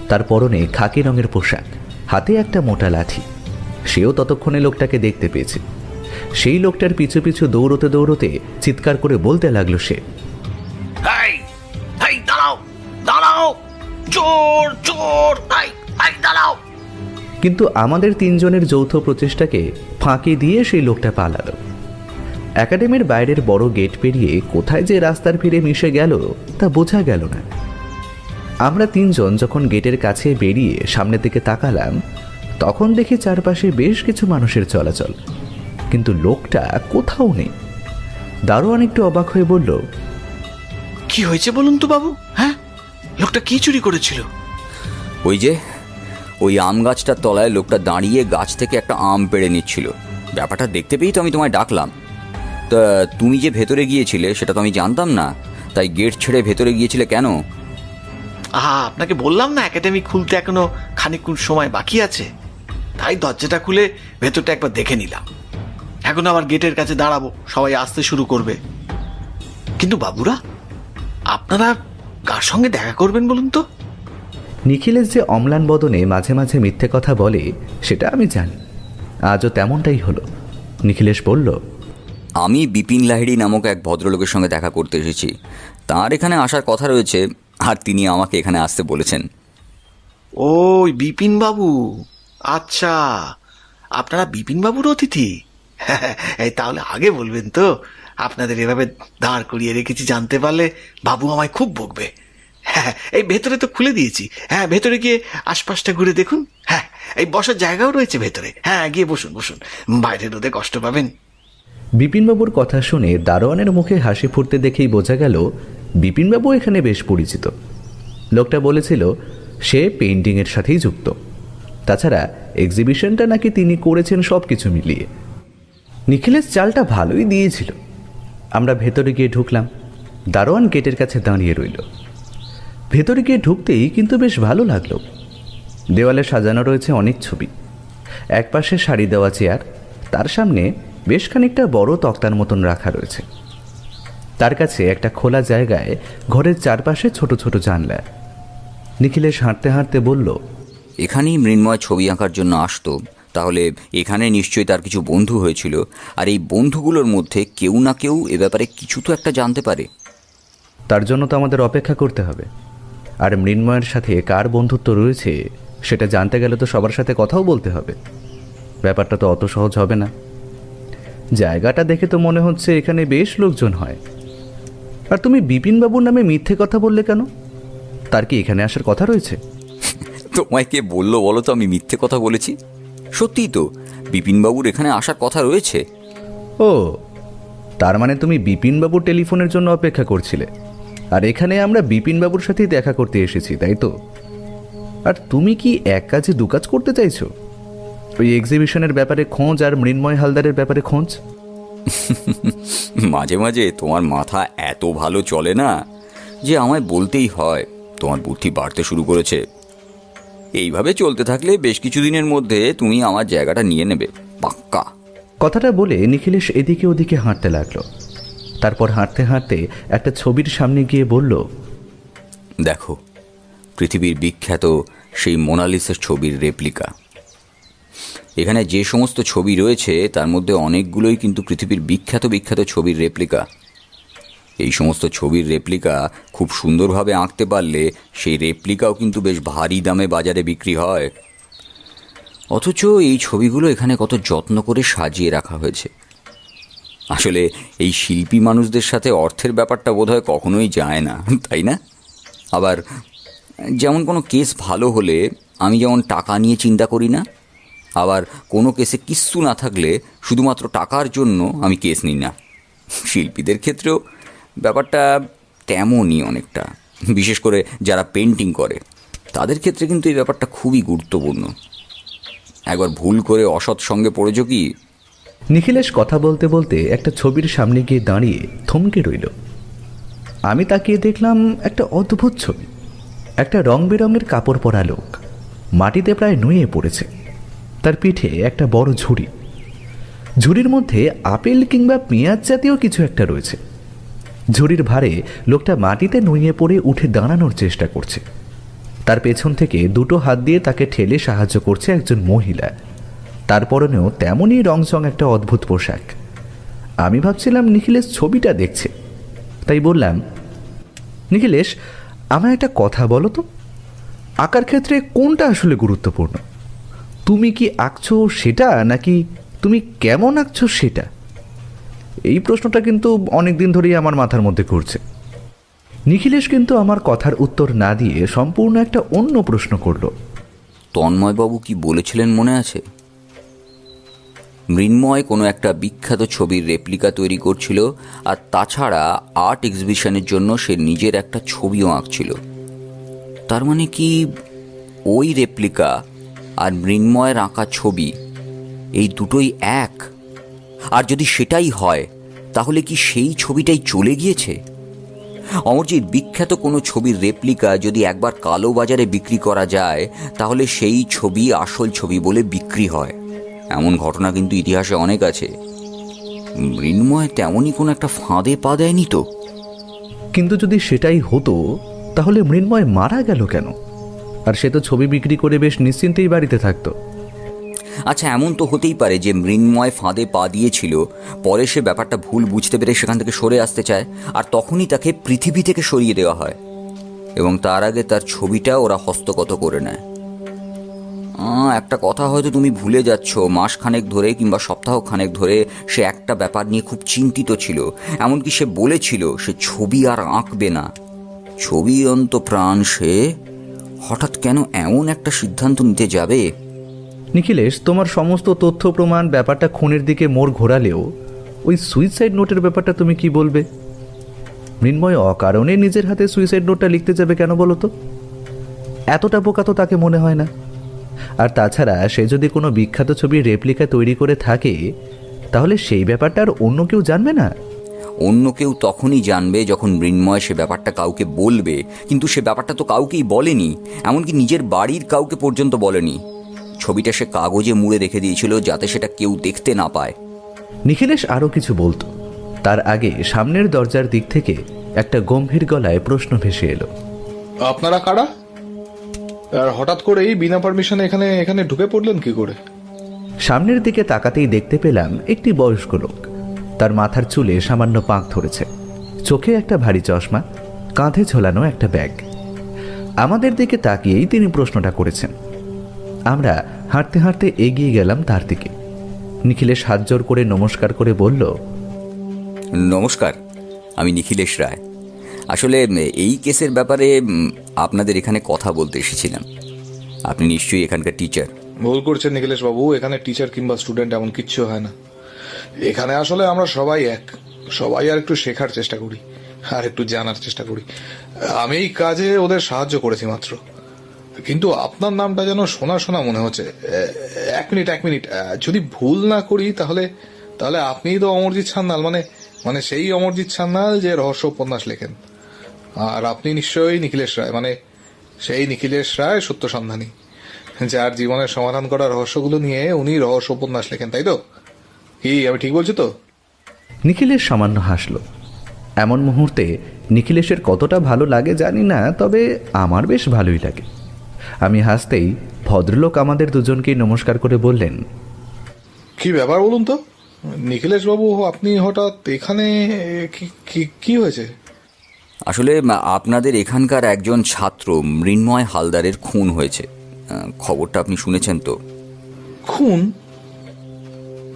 [SPEAKER 3] তার পরনে খাকি রঙের পোশাক, হাতে একটা মোটা লাঠি। সেও ততক্ষণে লোকটাকে দেখতে পেয়েছে। সেই লোকটার পিছু পিছু দৌড়তে দৌড়তে চিৎকার করে বলতে লাগলো সে,
[SPEAKER 1] দাঁড়াও দাঁড়াও, চোর চোর, দাঁড়াও।
[SPEAKER 3] কিন্তু আমাদের তিনজনের যৌথ প্রচেষ্টাকে ফাঁকি দিয়ে সেই লোকটা পালালো। একাডেমির বাইরের বড় গেট পেরিয়ে কোথায় যে রাস্তার ভিড়ে মিশে গেল তা বোঝা গেল না। আমরা তিনজন যখন গেটের কাছে বেরিয়ে সামনের দিকে তাকালাম, তখন দেখি চারপাশে বেশ কিছু মানুষের চলাচল, কিন্তু লোকটা কোথাও নেই। দারোয়ান একটু অবাক হয়ে বলল,
[SPEAKER 1] কি হয়েছে বলুন তো বাবু? হ্যাঁ, লোকটা কি চুরি করেছিল?
[SPEAKER 2] ওই যে ওই আম গাছটার তলায় লোকটা দাঁড়িয়ে গাছ থেকে একটা আম পেড়ে নিচ্ছিল। ব্যাপারটা দেখতে পেয়েই তো আমি তোমায় ডাকলাম। তা তুমি যে ভেতরে গিয়েছিলে সেটা তো আমি জানতাম না, তাই গেট ছেড়ে ভেতরে গিয়েছিলে কেন?
[SPEAKER 1] আপনাকে বললাম না, একাডেমি খুলতে এখনো খানিকক্ষণ সময় বাকি আছে, তাই দরজাটা খুলে ভেতরটা একবার দেখে নিলাম। এখন আবার গেটের কাছে দাঁড়াবো, সবাই আসতে শুরু করবে। কিন্তু বাবুরা, আপনারা কার সঙ্গে দেখা করবেন বলুন তো?
[SPEAKER 3] নিখিলেশ যে অম্লান বদনে মাঝে মাঝে মিথ্যে কথা বলে সেটা আমি জানি। আজও তেমনটাই হলো। নিখিলেশ বলল,
[SPEAKER 2] আমি বিপিন লাহিড়ী নামক এক ভদ্রলোকের সঙ্গে দেখা করতে এসেছি। তার এখানে আসার কথা রয়েছে, আর তিনি আমাকে এখানে আসতে বলেছেন।
[SPEAKER 1] ওই বিপিন বাবু, আচ্ছা, আপনারা বিপিন বাবুর অতিথি? তাহলে আগে বলবেন তো, আপনাদের এভাবে দাঁড় করিয়ে রেখেছি জানতে পারলে বাবু আমায় খুব বকবে। হ্যাঁ, এই ভেতরে তো খুলে দিয়েছি। হ্যাঁ, ভেতরে গিয়ে আশপাশটা ঘুরে দেখুন। হ্যাঁ, এই বসার জায়গাও রয়েছে ভেতরে। হ্যাঁ, গিয়ে বসুন বসুন, বাইরে রোদে কষ্ট পাবেন।
[SPEAKER 3] বিপিনবাবুর কথা শুনে দারোয়ানের মুখে হাসি ফুটতে দেখেই বোঝা গেল বিপিনবাবু এখানে বেশ পরিচিত। লোকটা বলেছিল সে পেইন্টিংয়ের সাথেই যুক্ত। তাছাড়া এক্সিবিশনটা নাকি তিনি করেছেন সব কিছু মিলিয়ে। নিখিলেশ চালটা ভালোই দিয়েছিল। আমরা ভেতরে গিয়ে ঢুকলাম। দারোয়ান গেটের কাছে দাঁড়িয়ে রইল। ভেতরে গিয়ে ঢুকতেই কিন্তু বেশ ভালো লাগলো। দেওয়ালে সাজানো রয়েছে অনেক ছবি। একপাশে সারি দেওয়া চেয়ার, তার সামনে বেশ খানিকটা বড় তক্তার মতন রাখা রয়েছে। তার কাছে একটা খোলা জায়গায় ঘরের চারপাশে ছোট ছোট জানলা। নিখিলেশ হাঁটতে হাঁটতে বলল,
[SPEAKER 2] এখানেই মৃন্ময় ছবি আঁকার জন্য আসতো, তাহলে এখানে নিশ্চয়ই তার কিছু বন্ধু হয়েছিল, আর এই বন্ধুগুলোর মধ্যে কেউ না কেউ এ ব্যাপারে কিছু তো একটা জানতে পারে।
[SPEAKER 3] তার জন্য তো আমাদের অপেক্ষা করতে হবে। আর মৃন্ময়ের সাথে কার বন্ধুত্ব রয়েছে সেটা জানতে গেলে তো সবার সাথে কথাও বলতে হবে। ব্যাপারটা তো অত সহজ হবে না। জায়গাটা দেখে তো মনে হচ্ছে এখানে বেশ লোকজন হয়। আর তুমি বিপিনবাবুর নামে মিথ্যে কথা বললে কেন? তার কি এখানে আসার কথা রয়েছে?
[SPEAKER 2] তোমায় কে বললো বলো তো আমি মিথ্যে কথা বলেছি? সত্যিই তো বিপিনবাবুর এখানে আসার কথা রয়েছে।
[SPEAKER 3] ও, তার মানে তুমি বিপিনবাবুর টেলিফোনের জন্য অপেক্ষা করছিলে, আর এখানে আমরা বিপিনবাবুর সাথেই দেখা করতে এসেছি, তাই তো? আর তুমি কি এক কাজে দু কাজ করতে চাইছো? ওই এক্সিবিশনের ব্যাপারে খোঁজ আর মৃন্ময় হালদারের ব্যাপারে খোঁজ।
[SPEAKER 2] মাঝে মাঝে তোমার মাথা এত ভালো চলে না যে আমায় বলতেই হয় তোমার বুদ্ধি বাড়তে শুরু করেছে। এইভাবে চলতে থাকলে বেশ কিছুদিনের মধ্যে তুমি আমার জায়গাটা নিয়ে নেবে, পাক্কা।
[SPEAKER 3] কথাটা বলে নিখিলেশ এদিকে ওদিকে হাঁটতে লাগলো। তারপর হাঁটতে হাঁটতে একটা ছবির সামনে গিয়ে বলল,
[SPEAKER 2] দেখো, পৃথিবীর বিখ্যাত সেই মোনালিসার ছবির রেপ্লিকা। এখানে যে সমস্ত ছবি রয়েছে তার মধ্যে অনেকগুলোই কিন্তু পৃথিবীর বিখ্যাত বিখ্যাত ছবির রেপ্লিকা। এই সমস্ত ছবির রেপ্লিকা খুব সুন্দরভাবে আঁকতে পারলে সেই রেপ্লিকাও কিন্তু বেশ ভারী দামে বাজারে বিক্রি হয়। অথচ এই ছবিগুলো এখানে কত যত্ন করে সাজিয়ে রাখা হয়েছে। আসলে এই শিল্পী মানুষদের সাথে অর্থের ব্যাপারটা বোধহয় কখনোই যায় না, তাই না? আবার যেমন কোনো কেস ভালো হলে আমি যেমন টাকা নিয়ে চিন্তা করি না, আবার কোনো কেসে কিচ্ছু না থাকলে শুধুমাত্র টাকার জন্য আমি কেস নিই না। শিল্পীদের ক্ষেত্রেও ব্যাপারটা তেমনই অনেকটা। বিশেষ করে যারা পেন্টিং করে তাদের ক্ষেত্রে কিন্তু এই ব্যাপারটা খুবই গুরুত্বপূর্ণ। একবার ভুল করে অসৎ সঙ্গে পড়েছ কি?
[SPEAKER 3] নিখিলেশ কথা বলতে বলতে একটা ছবির সামনে গিয়ে দাঁড়িয়ে থমকে রইল। আমি তাকিয়ে দেখলাম একটা অদ্ভুত ছবি। একটা রং বেরঙের কাপড় পরা লোক মাটিতে প্রায় নুয়ে পড়েছে। তার পিঠে একটা বড় ঝুড়ি। ঝুড়ির মধ্যে আপেল কিংবা পেঁয়াজ জাতীয় কিছু একটা রয়েছে। ঝুড়ির ভারে লোকটা মাটিতে নুয়ে পড়ে উঠে দাঁড়ানোর চেষ্টা করছে। তার পেছন থেকে দুটো হাত দিয়ে তাকে ঠেলে সাহায্য করছে একজন মহিলা। তার পরনেও তেমনই রংচং একটা অদ্ভুত পোশাক। আমি ভাবছিলাম নিখিলেশ ছবিটা দেখছে, তাই বললাম, নিখিলেশ, আমায় একটা কথা বলো তো, আঁকার ক্ষেত্রে কোনটা আসলে গুরুত্বপূর্ণ? তুমি কি আঁকছো সেটা, নাকি তুমি কেমন আঁকছো সেটা? এই প্রশ্নটা কিন্তু অনেক দিন ধরেই আমার মাথার মধ্যে ঘুরছে। নিখিলেশ কিন্তু আমার কথার উত্তর না দিয়ে সম্পূর্ণ একটা অন্য প্রশ্ন করল।
[SPEAKER 2] তন্ময়বাবু কি বলেছিলেন মনে আছে? মৃন্ময় কোনো একটা বিখ্যাত ছবির রেপ্লিকা তৈরি করছিল, আর তাছাড়া আর্ট এক্সিবিশনের জন্য সে নিজের একটা ছবিও আঁকছিল। তার মানে কি ওই রেপ্লিকা আর মৃন্ময়ের আঁকা ছবি এই দুটোই এক? আর যদি সেটাই হয় তাহলে কি সেই ছবিটাই চলে গিয়েছে? অমরজিৎ, বিখ্যাত কোনো ছবির রেপ্লিকা যদি একবার কালো বাজারে বিক্রি করা যায় তাহলে সেই ছবি আসল ছবি বলে বিক্রি হয়। এমন ঘটনা কিন্তু ইতিহাসে অনেক আছে। মৃন্ময় তেমনই কোনো একটা ফাঁদে পা দেয়নি তো?
[SPEAKER 3] কিন্তু যদি সেটাই হতো তাহলে মৃন্ময় মারা গেল কেন? আর সে তো ছবি বিক্রি করে বেশ নিশ্চিন্তেই বাড়িতে থাকতো।
[SPEAKER 2] আচ্ছা, এমন তো হতেই পারে যে মৃন্ময় ফাঁদে পা দিয়েছিল, পরে সে ব্যাপারটা ভুল বুঝতে পেরে সেখান থেকে সরে আসতে চায়, আর তখনই তাকে পৃথিবী থেকে সরিয়ে দেওয়া হয় এবং তার আগে তার ছবিটা ওরা হস্তগত করে নেয়। একটা কথা হয়তো তুমি ভুলে যাচ্ছ, মাসখানেক ধরে কিংবা সপ্তাহখানেক ধরে সে একটা ব্যাপার নিয়ে খুব চিন্তিত ছিল। এমনকি সে বলেছিল সে ছবি আর আঁকবে না। ছবি অন্ত প্রাণ সে হঠাৎ কেন এমন একটা সিদ্ধান্ত নিতে যাবে?
[SPEAKER 3] নিখিলেশ, তোমার সমস্ত তথ্য প্রমাণ ব্যাপারটা খুনের দিকে মোড় ঘোরালেও ওই সুইসাইড নোটের ব্যাপারটা তুমি কি বলবে? মৃন্ময় অকারণে নিজের হাতে সুইসাইড নোটটা লিখতে যাবে কেন বলো তো? এতটা বোকা তো তাকে মনে হয় না। আর তাছাড়া সে যদি কোনো বিখ্যাত ছবির রেপ্লিকা তৈরি করে থাকে তাহলে সেই ব্যাপারটা আর অন্য কেউ জানবে না?
[SPEAKER 2] অন্য কেউ তখনই জানবে যখন মৃন্ময় সে ব্যাপারটা কাউকে বলবে। কিন্তু সে ব্যাপারটা তো কাউকেই বলেনি, এমনকি নিজের বাড়ির কাউকে পর্যন্ত বলেনি। ছবিটা সে কাগজে মুড়ে রেখে দিয়েছিল যাতে সেটা কেউ দেখতে না পায়।
[SPEAKER 3] নিখিলেশ আরও কিছু বলতো, তার আগে সামনের দরজার দিক থেকে একটা গম্ভীর গলায় প্রশ্ন ভেসে এলো।
[SPEAKER 6] আপনারা কারা? আর হঠাৎ করেই বিনা পারমিশনে এখানে এখানে ঢুকে পড়লেন কি করে?
[SPEAKER 3] সামনের দিকে তাকাতেই দেখতে পেলাম একটি বয়স্ক লোক। তার মাথার চুলে সামান্য পাক ধরেছে, চোখে একটা ভারী চশমা, কাঁধে ঝোলানো একটা ব্যাগ। আমাদের দিকে তাকিয়েই তিনি প্রশ্নটা করেছেন। আমরা হাঁটতে হাঁটতে এগিয়ে গেলাম তার দিকে। নিখিলেশ হাত জোর করে নমস্কার করে বলল,
[SPEAKER 2] নমস্কার, আমি নিখিলেশ রায়। আসলে এই কেসের ব্যাপারে আপনাদের এখানে কথা বলতে এসেছিলাম। আপনি নিশ্চয়ই এখানকার টিচার।
[SPEAKER 6] ভুল করছেন নিখিলেশ বাবু, এখানে টিচার কিংবা স্টুডেন্ট এমন কিচ্ছু হয় না। এখানে আসলে আমরা সবাই এক, সবাই আর একটু শেখার চেষ্টা করি আর একটু জানার চেষ্টা করি। আমি এই কাজে ওদের সাহায্য করেছি মাত্র। কিন্তু আপনার নামটা যেন শোনা শোনা মনে হচ্ছে। এক মিনিট, যদি ভুল না করি তাহলে তাহলে আপনিই তো অমরজিৎ সান্যাল, মানে সেই অমরজিৎ সান্যাল যে রহস্য উপন্যাস লেখেন। আর আপনি নিশ্চয়ই নিখিলেশ রায়, মানে সেই নিখিলেশ রায় সত্য সন্ধানী, যার জীবনের সমাধান করা রহস্যগুলো নিয়ে উনি রহস্য উপন্যাস লেখেন, তাই তো? কি আমি ঠিক বলছি তো?
[SPEAKER 3] নিখিলেশ সামান্য হাসল। এমন মুহূর্তে নিখিলেশের কতটা ভালো লাগে জানি না, তবে আমার বেশ ভালোই লাগে। আমি হাসতেই ভদ্রলোক আমাদের দুজনকেই নমস্কার করে বললেন,
[SPEAKER 6] কি ব্যাপার বলুন তো নিখিলেশ বাবু, আপনি হঠাৎ এখানে? কি হয়েছে?
[SPEAKER 2] আসলে আপনাদের এখানকার একজন ছাত্র মৃন্ময় হালদারের খুন হয়েছে। খবরটা আপনি শুনেছেন তো?
[SPEAKER 6] খুন?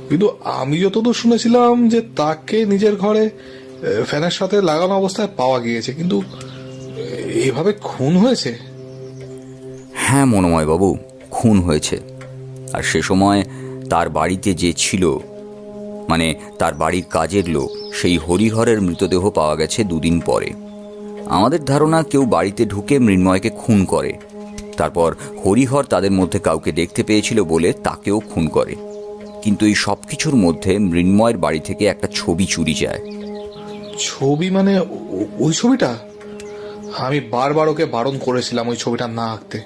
[SPEAKER 6] কিন্তু আমি যতদূর শুনেছিলাম যে তাকে নিজের ঘরে ফ্যানের সাথে লাগানো অবস্থায় পাওয়া গিয়েছে, কিন্তু এভাবে খুন হয়েছে?
[SPEAKER 2] হ্যাঁ মনোময় বাবু, খুন হয়েছে। আর সে সময় তার বাড়িতে যে ছিল, মানে তার বাড়ির কাজের লোক, সেই হরিহরের মৃতদেহ পাওয়া গেছে 2 দিন পরে। আমাদের ধারণা কেউ বাড়িতে ঢুকে মৃন্ময়কে খুন করে, তারপর হরিহর তাদের মধ্যে কাউকে দেখতে পেয়েছিল বলে তাকেও খুন করে। কিন্তু এই সব কিছুর মধ্যে মৃন্ময়ের বাড়ি থেকে একটা ছবি চুরি যায়।
[SPEAKER 6] ছবি? মানে ওই ছবিটা? আমি বারবার ওকে বারণ করেছিলাম ওই ছবিটা না আঁকতে।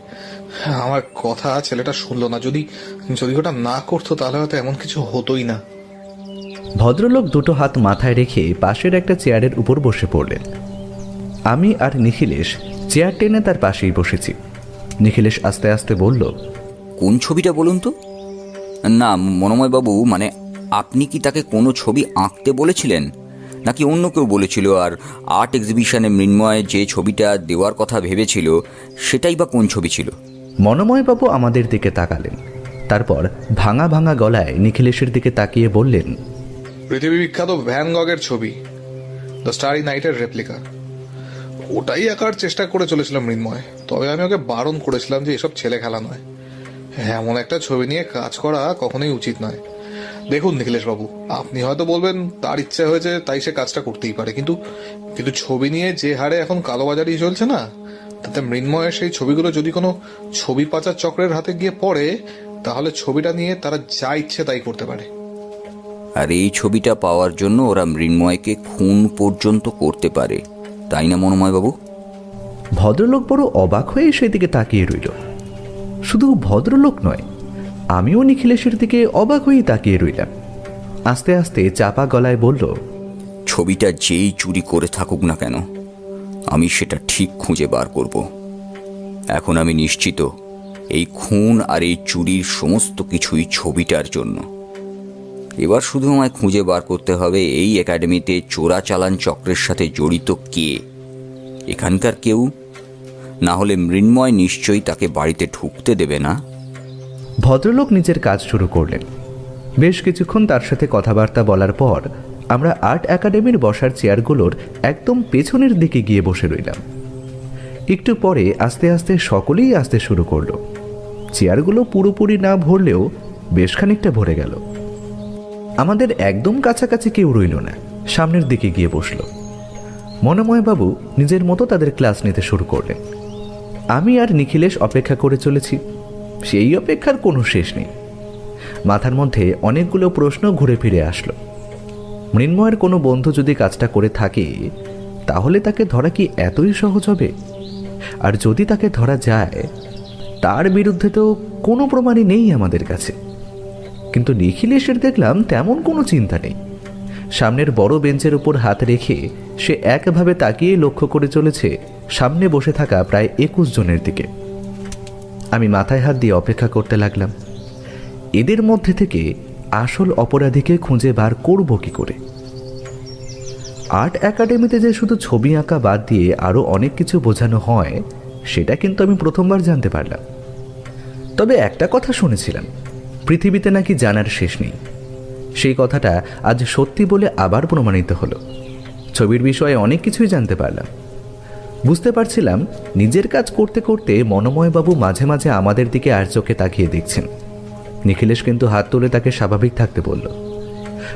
[SPEAKER 6] আমার কথা ছেলেটা শুনলো না। যদি ওটা না করতো তাহলে হয়তো এমন কিছু হতোই না।
[SPEAKER 3] ভদ্রলোক দুটো হাত মাথায় রেখে পাশের একটা চেয়ারের উপর বসে পড়লেন। আমি আর নিখিলেশ চেয়ার টেনে তার পাশেই বসেছি। নিখিলেশ আস্তে আস্তে বলল,
[SPEAKER 2] কোন ছবিটা বলুন তো? না মনোময় বাবু, মানে আপনি কি তাকে কোনো ছবি আঁকতে বলেছিলেন, নাকি অন্য কেউ বলেছিল? আর আর্ট এক্সিবিশনে মৃন্ময় যে ছবিটা দেওয়ার কথা ভেবেছিল সেটাই বা কোন ছবি ছিল?
[SPEAKER 3] মনোময়বাবু আমাদের দিকে তাকালেন, তারপর ভাঙা ভাঙা গলায় নিখিলেশের দিকে তাকিয়ে বললেন,
[SPEAKER 6] পৃথিবী বিখ্যাত ভ্যান গগের ছবি, দ্য স্টারি নাইটের রেপ্লিকা। ওটাই আঁকার চেষ্টা করে চলেছিলাম মৃন্ময়। তবে আমি ওকে বারণ করেছিলাম যে এসব ছেলে খেলা নয়, এমন একটা ছবি নিয়ে কাজ করা কখনোই উচিত নয়। দেখুন নিখিলেশ বাবু, আপনি হয়তো বলবেন তার ইচ্ছা হয়েছে তাই সে কাজটা করতেই পারে, কিন্তু ছবি নিয়ে যে হারে এখন কালোবাজারি চলছে না, তাতে মৃন্ময়ের সেই ছবিগুলো যদি কোনো ছবি পাচার চক্রের হাতে গিয়ে পড়ে, তাহলে ছবিটা নিয়ে তারা যা ইচ্ছে তাই করতে পারে।
[SPEAKER 2] আর এই ছবিটা পাওয়ার জন্য ওরা মৃন্ময়কে খুন পর্যন্ত করতে পারে, তাই না মনোময় বাবু?
[SPEAKER 3] ভদ্রলোক বড় অবাক হয়ে সেদিকে তাকিয়ে রইল। শুধু ভদ্রলোক নয়, আমিও নিখিলেশের দিকে অবাক হয়েই তাকিয়ে রইলাম। আস্তে আস্তে চাপা গলায় বলল,
[SPEAKER 2] ছবিটা যেই চুরি করে থাকুক না কেন, আমি সেটা ঠিক খুঁজে বার করব। এখন আমি নিশ্চিত এই খুন আর এই চুরির সমস্ত কিছুই ছবিটার জন্য। এবার শুধু আমায় খুঁজে বার করতে হবে এই একাডেমিতে চোরাচালান চক্রের সাথে জড়িত কে। এখানকার কেউ, না হলে মৃন্ময় নিশ্চয়ই তাকে বাড়িতে ঢুকতে দেবে না।
[SPEAKER 3] ভদ্রলোক নিজের কাজ শুরু করলেন। বেশ কিছুক্ষণ তার সাথে কথাবার্তা বলার পর আমরা আর্ট একাডেমির বসার চেয়ারগুলোর একদম পেছনের দিকে গিয়ে বসে রইলাম। একটু পরে আস্তে আস্তে সকলেই আসতে শুরু করলো। চেয়ারগুলো পুরোপুরি না ভরলেও বেশ খানিকটা ভরে গেল। আমাদের একদম কাছাকাছি কেউ রইল না, সামনের দিকে গিয়ে বসল। মনোময়বাবু নিজের মতো তাদের ক্লাস নিতে শুরু করলেন। আমি আর নিখিলেশ অপেক্ষা করে চলেছি। সেই অপেক্ষার কোনো শেষ নেই। মাথার মধ্যে অনেকগুলো প্রশ্ন ঘুরে ফিরে আসলো। মৃন্ময়ের কোনো বন্ধু যদি কাজটা করে থাকে, তাহলে তাকে ধরা কি এতই সহজ হবে? আর যদি তাকে ধরা যায়, তার বিরুদ্ধে তো কোনো প্রমাণই নেই আমাদের কাছে। কিন্তু নিখিলেশের দেখলাম তেমন কোনো চিন্তা নেই। সামনের বড় বেঞ্চের উপর হাত রেখে সে একভাবে তাকিয়ে লক্ষ্য করে চলেছে সামনে বসে থাকা প্রায় 21 জনের দিকে। আমি মাথায় হাত দিয়ে অপেক্ষা করতে লাগলাম। এদের মধ্যে থেকে আসল অপরাধীকে খুঁজে বার করব কি করে? আর্ট একাডেমিতে যে শুধু ছবি আঁকা বাদ দিয়ে আরও অনেক কিছু বোঝানো হয়, সেটা কিন্তু আমি প্রথমবার জানতে পারলাম। তবে একটা কথা শুনেছিলাম, পৃথিবীতে নাকি জানার শেষ নেই। সেই কথাটা আজ সত্যি বলে আবার প্রমাণিত হলো। ছবির বিষয়ে অনেক কিছুই জানতে পারলাম। বুঝতে পারছিলাম নিজের কাজ করতে করতে মনোময়বাবু মাঝে মাঝে আমাদের দিকে আর চোখে তাকিয়ে দেখছেন। নিখিলেশ কিন্তু হাত তুলে তাকে স্বাভাবিক থাকতে বলল।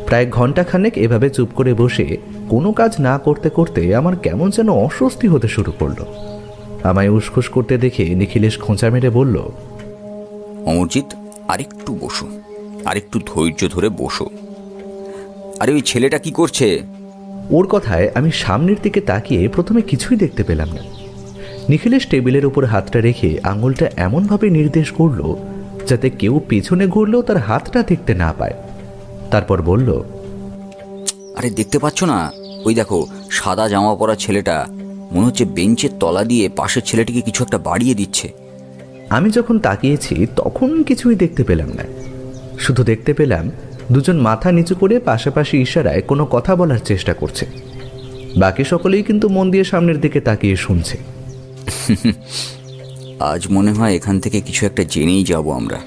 [SPEAKER 3] প্রায় ঘণ্টাখানেক এভাবে চুপ করে বসে কোনো কাজ না করতে করতে আমার কেমন যেন অস্বস্তি হতে শুরু করলো। আমায় উসখুস করতে দেখে নিখিলেশ খোঁচা মেরে বলল,
[SPEAKER 2] অমরজিৎ, আরেকটু বসো, আরেকটু ধৈর্য ধরে বসো। আরে ওই ছেলেটা কি করছে?
[SPEAKER 3] ওর কথায় আমি সামনের দিকে তাকিয়ে প্রথমে কিছুই দেখতে পেলাম না। নিখিলেশ টেবিলের উপর হাতটা রেখে আঙুলটা এমনভাবে নির্দেশ করলো যাতে কেউ পেছনে ঘুরলেও তার হাতটা দেখতে না পায়। তারপর বলল,
[SPEAKER 2] আরে দেখতে পাচ্ছ না? ওই দেখো, সাদা জামা পরা ছেলেটা মনে হচ্ছে বেঞ্চের তলা দিয়ে পাশের ছেলেটিকে কিছু একটা বাড়িয়ে দিচ্ছে।
[SPEAKER 3] আমি যখন তাকিয়েছি তখন কিছুই দেখতে পেলাম না, শুধু দেখতে পেলাম দুজন মাথা নিচু করে পাশাপাশি ইশারায় কোনো কথা বলার চেষ্টা করছে। বাকি সকলেই কিন্তু মন দিয়ে সামনের দিকে তাকিয়ে শুনছে।
[SPEAKER 2] আজ মনে হয় এখান থেকে কিছু একটা জেনেই যাব আমরা।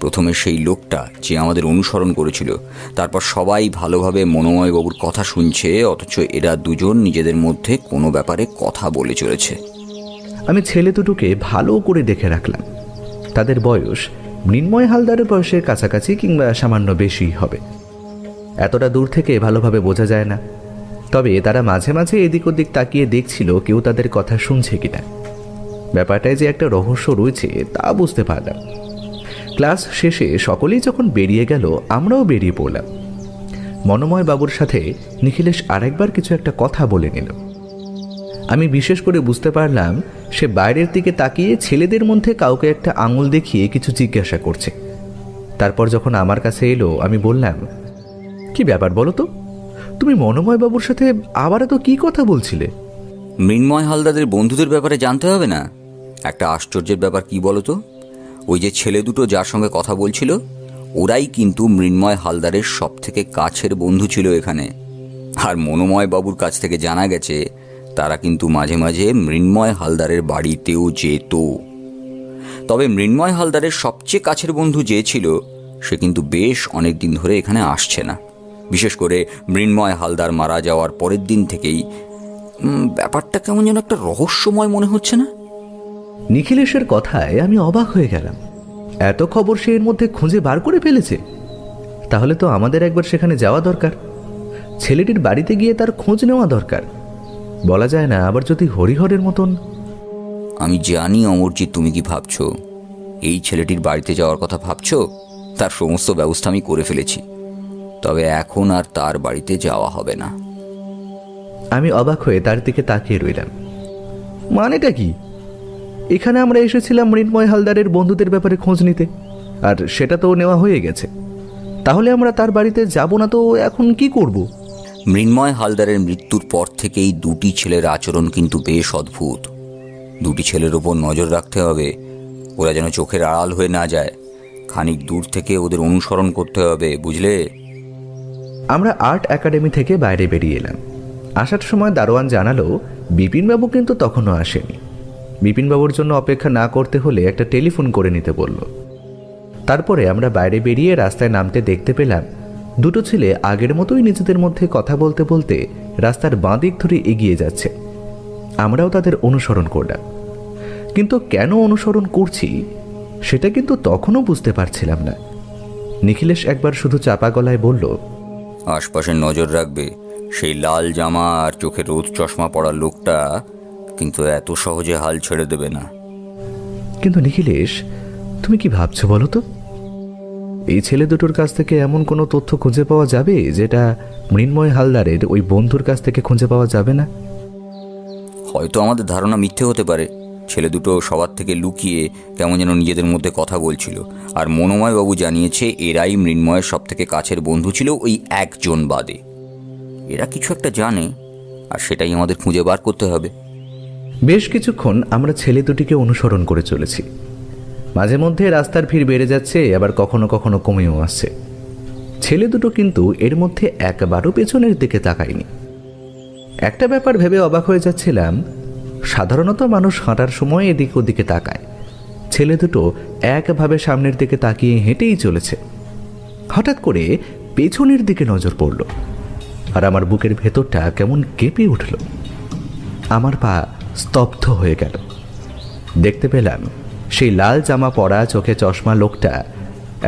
[SPEAKER 2] প্রথমে সেই লোকটা যে আমাদের অনুসরণ করেছিল, তারপর সবাই ভালোভাবে মনোময়বাবুর কথা শুনছে, অথচ এরা দুজন নিজেদের মধ্যে কোনো ব্যাপারে কথা বলে চলেছে।
[SPEAKER 3] আমি ছেলে দুটোকে ভালো করে দেখে রাখলাম। তাদের বয়স মৃন্ময় হালদারের বয়সের কাছাকাছি কিংবা সামান্য বেশি হবে। এতটা দূর থেকে ভালোভাবে বোঝা যায় না, তবে তারা মাঝে মাঝে এদিক ওদিক তাকিয়ে দেখছিল কেউ তাদের কথা শুনছে কিনা। ব্যাপারটায় যে একটা রহস্য রয়েছে তা বুঝতে পারলাম। ক্লাস শেষে সকলেই যখন বেরিয়ে গেল, আমরাও বেরিয়ে পড়লাম। মনোময় বাবুর সাথে নিখিলেশ আরেকবার কিছু একটা কথা বলে নিল। আমি বিশেষ করে বুঝতে পারলাম সে বাইরের দিকে তাকিয়ে ছেলেদের মধ্যে কাউকে একটা আঙুল দেখিয়ে কিছু জিজ্ঞাসা করছে। তারপর যখন আমার কাছে এলো, আমি বললাম, কি ব্যাপার বলো তো, তুমি মনোময় বাবুর সাথে আবার তো কি কথা বলছিলে?
[SPEAKER 2] মৃন্ময় হালদারের বন্ধুদের ব্যাপারে জানতে হবে না? একটা আশ্চর্যের ব্যাপার কি বলো তো, ওই যে ছেলে দুটো যার সঙ্গে কথা বলছিল, ওরাই কিন্তু মৃন্ময় হালদারের সব থেকে কাছের বন্ধু ছিল এখানে। আর মনোময় বাবুর কাছ থেকে জানা গেছে তারা কিন্তু মাঝে মাঝে মৃন্ময় হালদারের বাড়িতেও যেত। তবে মৃন্ময় হালদারের সবচেয়ে কাছের বন্ধু যে ছিল, সে কিন্তু বেশ অনেক দিন ধরে এখানে আসছে না। বিশেষ করে মৃন্ময় হালদার মারা যাওয়ার পরের দিন থেকেই ব্যাপারটা কেমন যেন একটা রহস্যময় মনে হচ্ছে না?
[SPEAKER 3] নিখিলেশের কথায় আমি অবাক হয়ে গেলাম। এত খবর সে এর মধ্যে খুঁজে বার করে ফেলেছে। তাহলে তো আমাদের একবার সেখানে যাওয়া দরকার, ছেলেটির বাড়িতে গিয়ে তার খোঁজ নেওয়া দরকার। বলা যায় না আবার যদি হরিহরের মতন।
[SPEAKER 2] আমি জানি অমরজিৎ, তুমি কি ভাবছো? এই ছেলেটির বাড়িতে যাওয়ার কথা ভাবছো? তার সমস্ত ব্যবস্থা আমি করে ফেলেছি, তবে এখন আর তার বাড়িতে যাওয়া হবে না।
[SPEAKER 3] আমি অবাক হয়ে তার দিকে তাকিয়ে রইলাম। মানেটা কি? এখানে আমরা এসেছিলাম মৃন্ময় হালদারের বন্ধুদের ব্যাপারে খোঁজ নিতে, আর সেটা তো নেওয়া হয়ে গেছে। তাহলে আমরা তার বাড়িতে যাব না তো এখন কি করব?
[SPEAKER 2] মৃন্ময় হালদারের মৃত্যুর পর থেকেই দুটি ছেলের আচরণ কিন্তু বেশ অদ্ভুত। দুটি ছেলের ওপর নজর রাখতে হবে, ওরা যেন চোখের আড়াল হয়ে না যায়। খানিক দূর থেকে ওদের অনুসরণ করতে হবে, বুঝলে?
[SPEAKER 3] আমরা আর্ট একাডেমি থেকে বাইরে বেরিয়ে এলাম। আসার সময় দারোয়ান জানালো বিপিনবাবু কিন্তু তখনও আসেনি। বিপিনবাবুর জন্য অপেক্ষা না করতে হলে একটা টেলিফোন করে নিতে বলল। তারপরে আমরা বাইরে বেরিয়ে রাস্তায় নামতে দেখতে পেলাম দুটো ছেলে আগের মতোই নিজেদের মধ্যে কথা বলতে বলতে রাস্তার বাঁ দিক ধরে এগিয়ে যাচ্ছে। আমরাও তাদের অনুসরণ করলাম, কিন্তু কেন অনুসরণ করছি সেটা কিন্তু তখনও বুঝতে পারছিলাম না। নিখিলেশ একবার শুধু চাপা গলায় বলল,
[SPEAKER 2] আশপাশে নজর রাখবে। সেই লাল জামা আর চোখে রোদ চশমা পরা লোকটা কিন্তু এত সহজে হাল ছেড়ে দেবে না।
[SPEAKER 3] কিন্তু নিখিলেশ, তুমি কি ভাবছো বলো তো? এই ছেলে দুটোর কাছ থেকে এমন কোনো তথ্য খুঁজে পাওয়া যাবে যেটা মৃন্ময় হালদারের ওই বন্ধুর কাছ থেকে খুঁজে পাওয়া যাবে না?
[SPEAKER 2] হয়তো আমাদের ধারণা মিথ্যে হতে পারে। ছেলে দুটো সবার থেকে লুকিয়ে কেমন যেন নিজেদের মধ্যে কথা বলছিল, আর মনোময়বাবু জানিয়েছে এরাই মৃন্ময়ের সব থেকে কাছের বন্ধু ছিল, ওই একজন বাদে। এরা কিছু একটা জানে, আর সেটাই আমাদের খুঁজে বার করতে হবে।
[SPEAKER 3] বেশ কিছুক্ষণ আমরা ছেলে দুটিকে অনুসরণ করে চলেছি। মাঝে মধ্যে রাস্তার ভিড় বেড়ে যাচ্ছে, আবার কখনো কখনো কমেও আসছে। ছেলে দুটো কিন্তু এর মধ্যে একবারও পেছনের দিকে তাকায়নি। একটা ব্যাপার ভেবে অবাক হয়ে যাচ্ছিলাম, সাধারণত মানুষ হাঁটার সময় এদিক ওদিকে তাকায়, ছেলে দুটো একভাবে সামনের দিকে তাকিয়ে হেঁটেই চলেছে। হঠাৎ করে পেছনের দিকে নজর পড়ল, আর আমার বুকের ভেতরটা কেমন কেঁপে উঠল। আমার পা স্তব্ধ হয়ে গেল। দেখতে পেলাম সেই লাল জামা পরা, চোখে চশমা লোকটা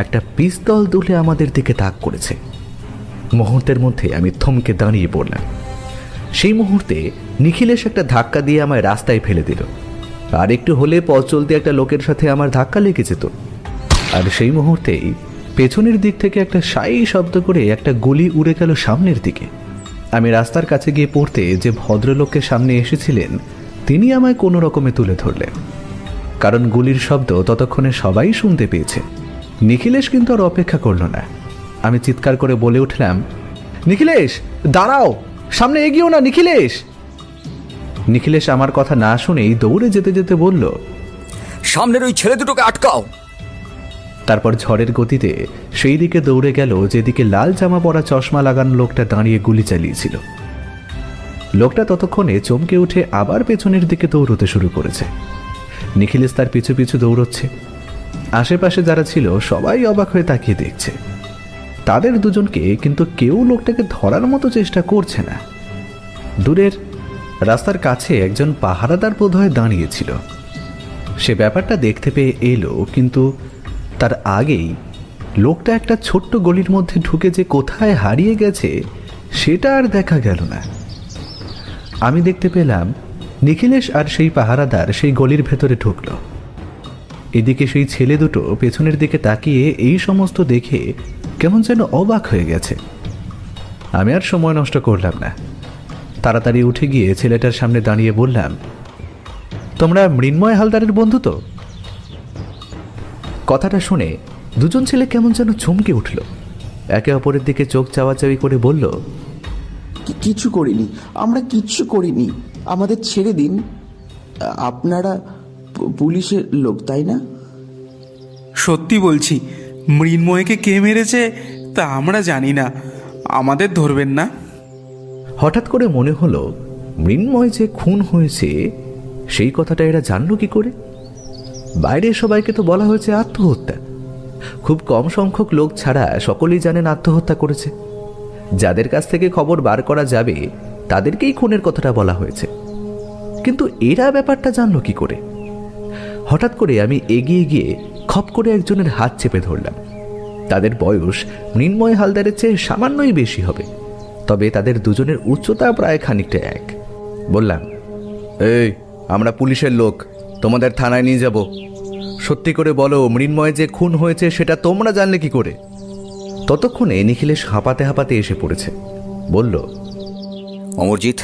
[SPEAKER 3] একটা পিস্তল তুলে আমাদের দিকে তাক করেছে। মুহূর্তের মধ্যে আমি থমকে দাঁড়িয়ে পড়লাম। সেই মুহূর্তে নিখিলেশ একটা ধাক্কা দিয়ে আমায় রাস্তায় ফেলে দিল। আর একটু হলে পথ চলতে একটা লোকের সাথে আমার ধাক্কা লেগে যেত। আর সেই মুহূর্তেই পেছনের দিক থেকে একটা সাই শব্দ করে একটা গুলি উড়ে গেল সামনের দিকে। আমি রাস্তার কাছে গিয়ে পড়তে যে ভদ্রলোককে সামনে এসেছিলেন তিনি আমায় কোনো রকমে তুলে ধরলেন, কারণ গুলির শব্দ ততক্ষণে সবাই শুনতে পেয়েছে। নিখিলেশ কিন্তু আর অপেক্ষা করল না। আমি চিৎকার করে বলে উঠলাম, নিখিলেশ দাঁড়াও, সামনে এগিয়েও না নিখিলেশ। নিখিলেশ আমার কথা না শুনেই দৌড়ে যেতে যেতে বলল,
[SPEAKER 2] সামনের ওই ছেলে দুটোকে আটকাও।
[SPEAKER 3] তারপর ঝড়ের গতিতে সেই দিকে দৌড়ে গেল যেদিকে লাল জামা পরা চশমা লাগানো লোকটা দাঁড়িয়ে গুলি চালিয়েছিল। লোকটা ততক্ষণে চমকে উঠে আবার পেছনের দিকে দৌড়তে শুরু করেছে। নিখিলেশ তার পিছু পিছু দৌড়চ্ছে। আশেপাশে যারা ছিল সবাই অবাক হয়ে তাকিয়ে দেখছে। তাদের দুজনকে কিন্তু কেউ লোকটাকে ধরার মতো চেষ্টা করছে না। দূরের রাস্তার কাছে একজন পাহারাদার বোধহয় দাঁড়িয়েছিল। সে ব্যাপারটা দেখতে পেয়ে এলো, কিন্তু তার আগেই লোকটা একটা ছোট্ট গলির মধ্যে ঢুকে যে কোথায় হারিয়ে গেছে সেটা আর দেখা গেল না। আমি দেখতে পেলাম নিখিলেশ আর সেই পাহারাদার সেই গলির ভেতরে ঢুকল। এদিকে সেই ছেলে দুটো পেছনের দিকে তাকিয়ে এই সমস্ত দেখে কেমন যেন অবাক হয়ে গেছে। আমি আর সময় নষ্ট করলাম না, তাড়াতাড়ি উঠে গিয়ে ছেলেটার সামনে দাঁড়িয়ে বললাম, তোমরা মৃন্ময় হালদারের বন্ধু তো? কথাটা শুনে দুজন ছেলে কেমন যেন চমকে উঠল। একে অপরের দিকে চোখ চাওয়াচাওয়ি করে বলল,
[SPEAKER 7] কিছু করিনি, আমরা কিচ্ছু করিনি, আমাদের ছেড়ে দিন। আপনারা পুলিশের লোক তাই না?
[SPEAKER 8] সত্যি বলছি, মৃন্ময়কে কে মেরেছে তা আমরা জানি না, আমাদের ধরবেন না।
[SPEAKER 3] হঠাৎ করে মনে হলো মৃন্ময় যে খুন হয়েছে সেই কথাটা এরা জানলো কি করে? বাইরে সবাইকে তো বলা হয়েছে আত্মহত্যা। খুব কম সংখ্যক লোক ছাড়া সকলেই জানেন আত্মহত্যা করেছে। যাদের কাছ থেকে খবর বার করা যাবে তাদেরকেই খুনের কথাটা বলা হয়েছে, কিন্তু এরা ব্যাপারটা জানলো কি করে? হঠাৎ করে আমি এগিয়ে গিয়ে খপ করে একজনের হাত চেপে ধরলাম। তাদের বয়স মৃন্ময় হালদারের চেয়ে সামান্যই বেশি হবে, তবে তাদের দুজনের উচ্চতা প্রায় খানিকটা এক। বললাম, এই আমরা পুলিশের লোক, তোমাদের থানায় নিয়ে যাব। সত্যি করে বলো, মৃন্ময় যে খুন হয়েছে সেটা তোমরা জানলে কি করে? ততক্ষণে নিখিলেশ হাঁপাতে হাঁপাতে এসে পড়েছে। বলল,
[SPEAKER 2] অমরজিৎ,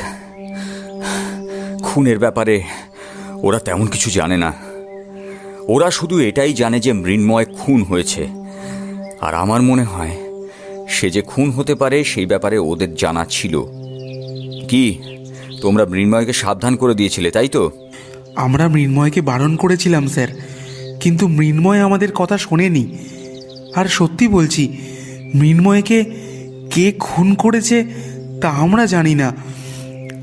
[SPEAKER 2] খুনের ব্যাপারে ওরা তেমন কিছু জানে না। ওরা শুধু এটাই জানে যে মৃন্ময় খুন হয়েছে, আর আমার মনে হয় সে যে খুন হতে পারে সেই ব্যাপারে ওদের জানা ছিল। কি তোমরা মৃন্ময়কে সাবধান করে দিয়েছিলে তাই তো?
[SPEAKER 8] আমরা মৃন্ময়কে বারণ করেছিলাম স্যার, কিন্তু মৃন্ময় আমাদের কথা শোনেনি। আর সত্যি বলছি, মৃন্ময়কে কে খুন করেছে তা আমরা জানি না।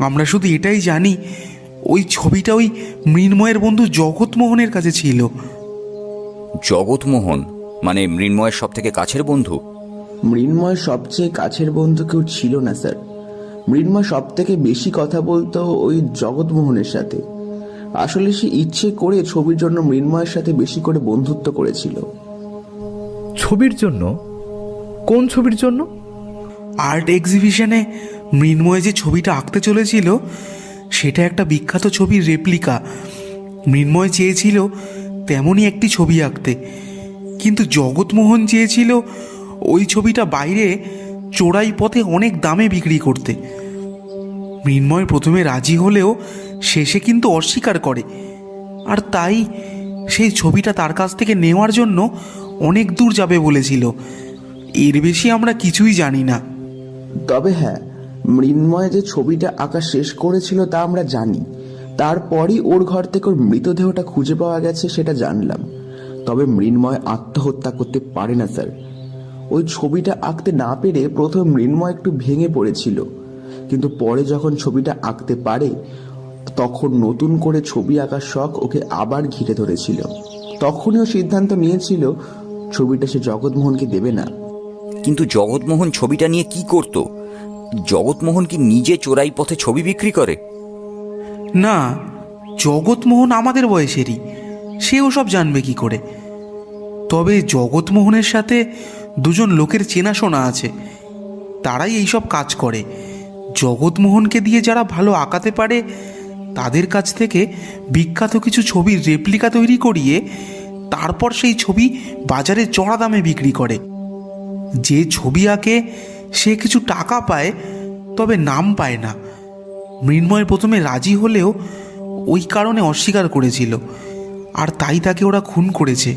[SPEAKER 8] আমরা শুধু এটাই জানি ওই ছবিটা ওই মৃন্ময়ের বন্ধু জগৎমোহনের কাছে ছিল।
[SPEAKER 2] জগৎমোহন মানে মৃন্ময়ের সব থেকে কাছের বন্ধু?
[SPEAKER 7] মৃন্ময়ের সবচেয়ে কাছের বন্ধু কেউ ছিল না স্যার। মৃন্ময় সব থেকে বেশি কথা বলতো ওই জগৎমোহনের সাথে। আসলে সে ইচ্ছে করে ছবির জন্য মৃন্ময়ের সাথে বেশি করে বন্ধুত্ব করেছিল।
[SPEAKER 3] ছবির জন্য? কোন ছবির জন্য?
[SPEAKER 8] আর্ট এক্সিবিশনে মৃন্ময় যে ছবিটা আঁকতে চলেছিল সেটা একটা বিখ্যাত ছবির রেপ্লিকা। মৃন্ময় চেয়েছিল তেমনই একটি ছবি আঁকতে, কিন্তু জগৎমোহন চেয়েছিল ওই ছবিটা বাইরে চোরাই পথে অনেক দামে বিক্রি করতে। মৃন্ময় প্রথমে রাজি হলেও শেষে কিন্তু অস্বীকার করে, আর তাই সেই ছবিটা তার কাছ থেকে নেওয়ার জন্য অনেক দূর যাবে বলেছিল। এর বেশি আমরা কিছুই জানি না।
[SPEAKER 7] তবে হ্যাঁ, মৃন্ময় যে ছবিটা আঁকা শেষ করেছিল তা আমরা জানি। তারপরই ওর ঘর থেকে ওর মৃতদেহটা খুঁজে পাওয়া গেছে সেটা জানলাম। তবে মৃন্ময় আত্মহত্যা করতে পারে না স্যার। ওই ছবিটা আঁকতে না পেরে প্রথম মৃন্ময় একটু ভেঙে পড়েছিল, কিন্তু পরে যখন ছবিটা আঁকতে পারে তখন নতুন করে ছবি আঁকার শখ ওকে আবার ঘিরে ধরেছিল। তখনই ও সিদ্ধান্ত নিয়েছিল ছবিটা সে জগৎমোহনকে দেবে না।
[SPEAKER 2] কিন্তু জগৎমোহন ছবিটা নিয়ে কি করত? জগৎমোহন কি নিজে চোরাই পথে ছবি বিক্রি করে?
[SPEAKER 8] না, জগৎমোহন আমাদের বয়সেরই, সে ওসব জানবে কি করে? তবে জগৎমোহনের সাথে দুজন লোকের চেনাশোনা আছে, তারাই এইসব কাজ করে। জগৎমোহনকে দিয়ে যারা ভালো আঁকাতে পারে তাদের কাছ থেকে বিখ্যাত কিছু ছবির রেপ্লিকা তৈরি করিয়ে তারপর সেই ছবি বাজারে চড়া দামে বিক্রি করে। যে ছবি আঁকে সে কিছু টাকা পায়, তবে নাম পায় না। মৃন্ময় প্রথমে রাজি হলেও ওই কারণে অস্বীকার করেছিল, আর তাই তাকে ওরা খুন করেছে।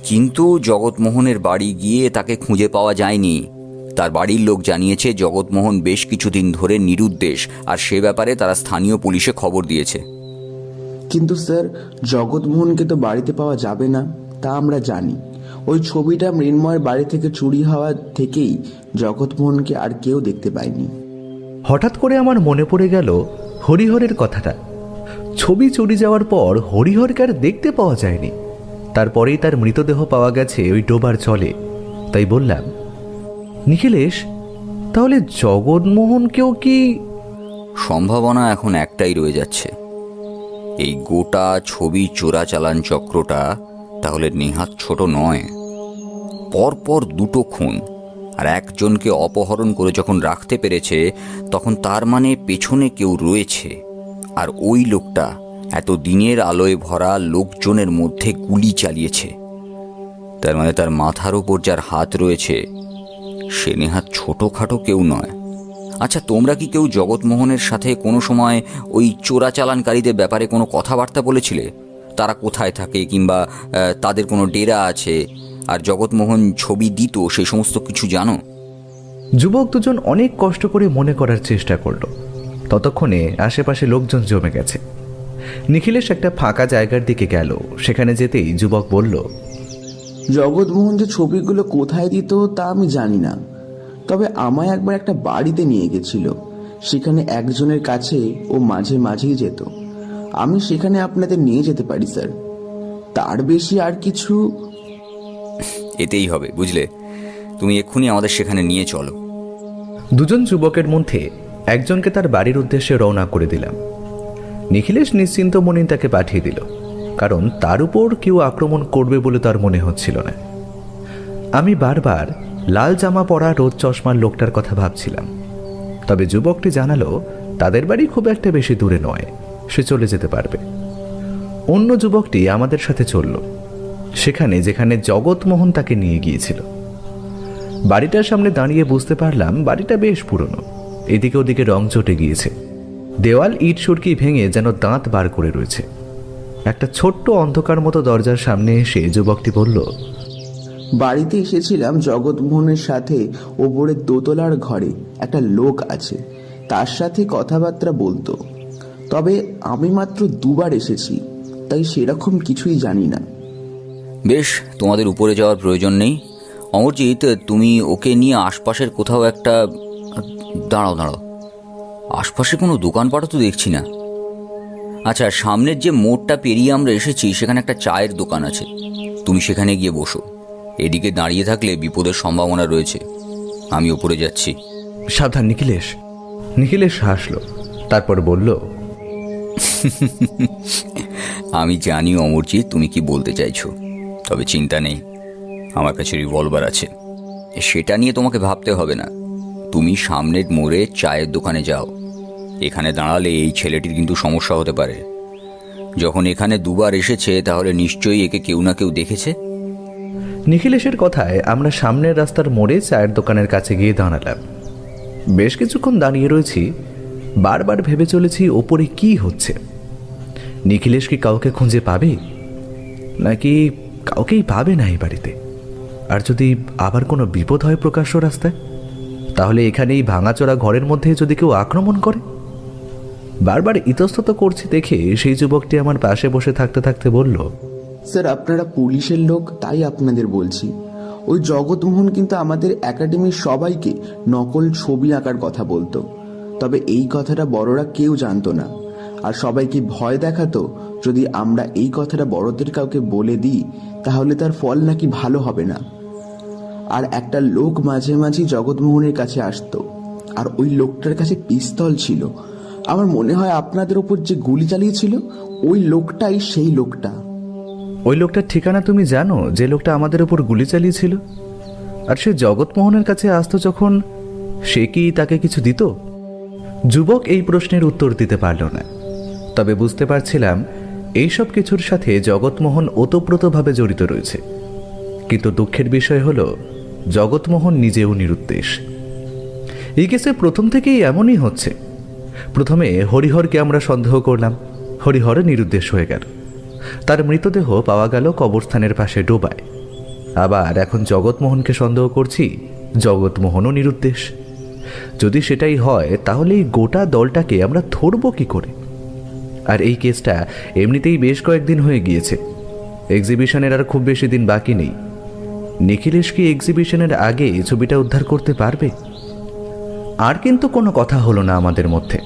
[SPEAKER 2] কিন্তু জগৎমোহনের বাড়ি গিয়ে তাকে খুঁজে পাওয়া যায়নি। তার বাড়ির লোক জানিয়েছে জগৎমোহন বেশ কিছুদিন ধরে নিরুদ্দেশ, আর সে ব্যাপারে তারা স্থানীয় পুলিশে খবর দিয়েছে।
[SPEAKER 7] কিন্তু স্যার, জগৎমোহনকে তো বাড়িতে পাওয়া যাবে না, তা আমরা জানি। ওই ছবিটা মৃন্ময়ের বাড়ি থেকে চুরি হওয়া থেকেই জগৎমোহনকে আর কেউ দেখতে পায়নি।
[SPEAKER 3] হঠাৎ করে আমার মনে পড়ে গেল হরিহরের কথাটা। ছবি চুরি যাওয়ার পর হরিহরকে আর দেখতে পাওয়া যায়নি। তারপরেই তার মৃতদেহ পাওয়া গেছে ওই ডোবার জলে। তাই বললাম, নিখিলেশ, তাহলে জগৎমোহনকেও কি?
[SPEAKER 2] সম্ভাবনা এখন একটাই রয়ে যাচ্ছে, এই গোটা ছবি চোরাচালান চক্রটা তাহলে নেহাত ছোট নয়। পরপর দুটো খুন আর একজনকে অপহরণ করে যখন রাখতে পেরেছে, তখন তার মানে পেছনে কেউ রয়েছে। আর ওই লোকটা এত দিনের আলোয় ভরা লোকজনের মধ্যে গুলি চালিয়েছে। তার মানে তার মাথার উপর যার হাত রয়েছে সে নেহাত ছোটোখাটো কেউ নয়। আচ্ছা, তোমরা কি কেউ জগৎমোহনের সাথে কোনো সময় ওই চোরাচালানকারীদের ব্যাপারে কোনো কথাবার্তা বলেছিলে? তারা কোথায় থাকে, কিংবা তাদের কোনো ডেরা আছে, আর জগৎমোহন ছবি দিত, সেই সমস্ত কিছু জানো?
[SPEAKER 3] যুবক দুজন অনেক কষ্ট করে মনে করার চেষ্টা করলো। ততক্ষণে আশেপাশে লোকজন জমে গেছে। নিখিলেশ একটা ফাঁকা জায়গার দিকে গেল। সেখানে যেতেই যুবক বলল,
[SPEAKER 7] জগৎমোহন যে ছবিগুলো কোথায় দিত তা আমি জানি না, তবে আমায় একবার একটা বাড়িতে নিয়ে গেছিল। সেখানে একজনের কাছে ও মাঝে মাঝেই যেত। আমি সেখানে আপনাদের নিয়ে যেতে পারি স্যার, তার বেশি আর কিছু।
[SPEAKER 2] এতেই হবে, বুঝলে? তুমি এক্ষুনি আমাদের সেখানে নিয়ে চলো।
[SPEAKER 3] দুজন যুবকের মধ্যে একজনকে তার বাড়ির উদ্দেশ্যে রওনা করে দিলাম। নিখিলেশ নিশ্চিন্ত মনে তাকে পাঠিয়ে দিল, কারণ তার উপর কেউ আক্রমণ করবে বলে তার মনে হচ্ছিল না। আমি বারবার লাল জামা পরা রোদ চশমার লোকটার কথা ভাবছিলাম। তবে যুবকটি জানালো তাদের বাড়ি খুব একটা বেশি দূরে নয়, সে চলে যেতে পারবে। অন্য যুবকটি আমাদের সাথে চলল সেখানে যেখানে জগৎমোহন তাকে নিয়ে গিয়েছিল। বাড়িটার সামনে দাঁড়িয়ে বুঝতে পারলাম বাড়িটা বেশ পুরনো। এদিকে ওদিকে রং চটে গিয়েছে, দেওয়াল ইট সুরকি ভেঙে যেন দাঁত বার করে রয়েছে। একটা ছোট্ট অন্ধকার মতো দরজার সামনে এসে যুবকটি বলল,
[SPEAKER 7] বাড়িতে এসেছিলাম জগৎমোহনের সাথে। ওপরের দোতলার ঘরে একটা লোক আছে, তার সাথে কথাবার্তা বলতো। তবে আমি মাত্র দুবার এসেছি, তাই সেরকম কিছুই জানি না।
[SPEAKER 2] বেশ, তোমাদের উপরে যাওয়ার প্রয়োজন নেই। অমরজিৎ, তুমি ওকে নিয়ে আশপাশের কোথাও একটা... দাঁড়াও, আশপাশে কোনো দোকানপাটও তো দেখছি না। আচ্ছা, সামনের যে মোড়টা পেরিয়ে আমরা এসেছি সেখানে একটা চায়ের দোকান আছে, তুমি সেখানে গিয়ে বসো। এদিকে দাঁড়িয়ে থাকলে বিপদের সম্ভাবনা রয়েছে। আমি উপরে যাচ্ছি।
[SPEAKER 3] সাবধান নিখিলেশ। নিখিলেশ হাসল, তারপর বলল,
[SPEAKER 2] আমি জানি অমরজিৎ তুমি কি বলতে চাইছো, তবে চিন্তা নেই, আমার কাছে রিভলভার আছে। সেটা নিয়ে তোমাকে ভাবতে হবে না। তুমি সামনের মোড়ে চায়ের দোকানে যাও। এখানে দাঁড়ালে এই ছেলেটির কিন্তু সমস্যা হতে পারে। যখন এখানে দুবার এসেছে তাহলে নিশ্চয়ই একে কেউ না কেউ দেখেছে।
[SPEAKER 3] নিখিলেশের কথায় আমরা সামনের রাস্তার মোড়ে চায়ের দোকানের কাছে গিয়ে দাঁড়ালাম। বেশ কিছুক্ষণ দাঁড়িয়ে রয়েছি, বারবার ভেবে চলেছি ওপরে কি হচ্ছে। নিখিলেশ কি কাউকে খুঁজে পাবে, নাকি কাউকেই পাবে না এই বাড়িতে? আর যদি আবার কোনো বিপদ হয় প্রকাশ্য রাস্তায়, তাহলে এখানে এই ভাঙাচোরা ঘরের মধ্যে যদি কেউ আক্রমণ করে? বারবার ইতস্তত করছি দেখে সেই যুবকটি আমার পাশে বসে থাকতে থাকতে বলল,
[SPEAKER 7] স্যার, আপনারা পুলিশের লোক, তাই আপনাদের বলছি। ওই জগৎমোহন কিন্তু আমাদের একাডেমির সবাইকে নকল ছবি আঁকার কথা বলতো। তবে এই কথাটা বড়রা কেউ জানতো না। আর সবাইকে ভয় দেখাতো যদি আমরা এই কথাটা বড়দের কাউকে বলে দিই তাহলে তার ফল নাকি ভালো হবে না। আর একটা লোক মাঝে মাঝে জগৎমোহনের কাছে আসতো, আর ওই লোকটার কাছে পিস্তল ছিল। আমার মনে হয় আপনাদের ওপর যে গুলি চালিয়েছিল ওই লোকটাই সেই লোকটা।
[SPEAKER 3] ওই লোকটার ঠিকানা তুমি জানো, যে লোকটা আমাদের উপর গুলি চালিয়েছিল? আর সে জগৎমোহনের কাছে আসতো যখন, সে কি তাকে কিছু দিত? যুবক এই প্রশ্নের উত্তর দিতে পারল না, তবে বুঝতে পারছিলাম এইসব কিছুর সাথে জগৎমোহন ওতপ্রোতভাবে জড়িত রয়েছে। কিন্তু দুঃখের বিষয় হলো জগৎমোহন নিজেও নিরুদ্দেশ। এই কেসে প্রথম থেকেই এমনই হচ্ছে। প্রথমে হরিহরকে আমরা সন্দেহ করলাম, হরিহর নিরুদ্দেশ হয়ে গেল। তার মৃতদেহ পাওয়া গেল কবরস্থানের পাশে ডোবায়। আবার এখন জগৎমোহনকে সন্দেহ করছি, জগৎমোহনও নিরুদ্দেশ। যদি সেটাই হয় তাহলে এই গোটা দলটাকে আমরা ধরব কি করে? আর এই কেসটা এমনিতেই বেশ কয়েকদিন হয়ে গিয়েছে। এক্সিবিশনের আর খুব বেশি দিন বাকি নেই। নিখিলেশ কি এক্সিবিশনের আগে ছবিটা উদ্ধার করতে পারবে? আর কিন্তু কোনো কথা হলো না আমাদের মধ্যে।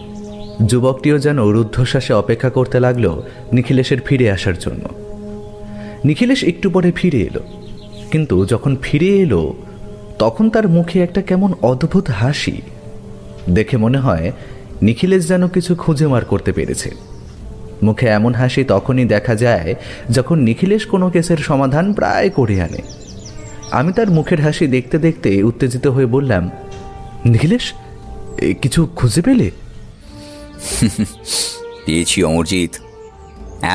[SPEAKER 3] যুবকটিও যেন রুদ্ধশ্বাসে অপেক্ষা করতে লাগলো নিখিলেশের ফিরে আসার জন্য। নিখিলেশ একটু পরে ফিরে এলো, কিন্তু যখন ফিরে এলো তখন তার মুখে একটা কেমন অদ্ভুত হাসি। দেখে মনে হয় নিখিলেশ যেন কিছু খুঁজে বার করতে পেরেছে। মুখে এমন হাসি তখনই দেখা যায় যখন নিখিলেশ কোনো কেসের সমাধান প্রায় করে আনে। আমি তার মুখের হাসি দেখতে দেখতে উত্তেজিত হয়ে বললাম, নিখিলেশ, কিছু খুঁজে পেলে?
[SPEAKER 2] পেয়েছি অমরজিৎ,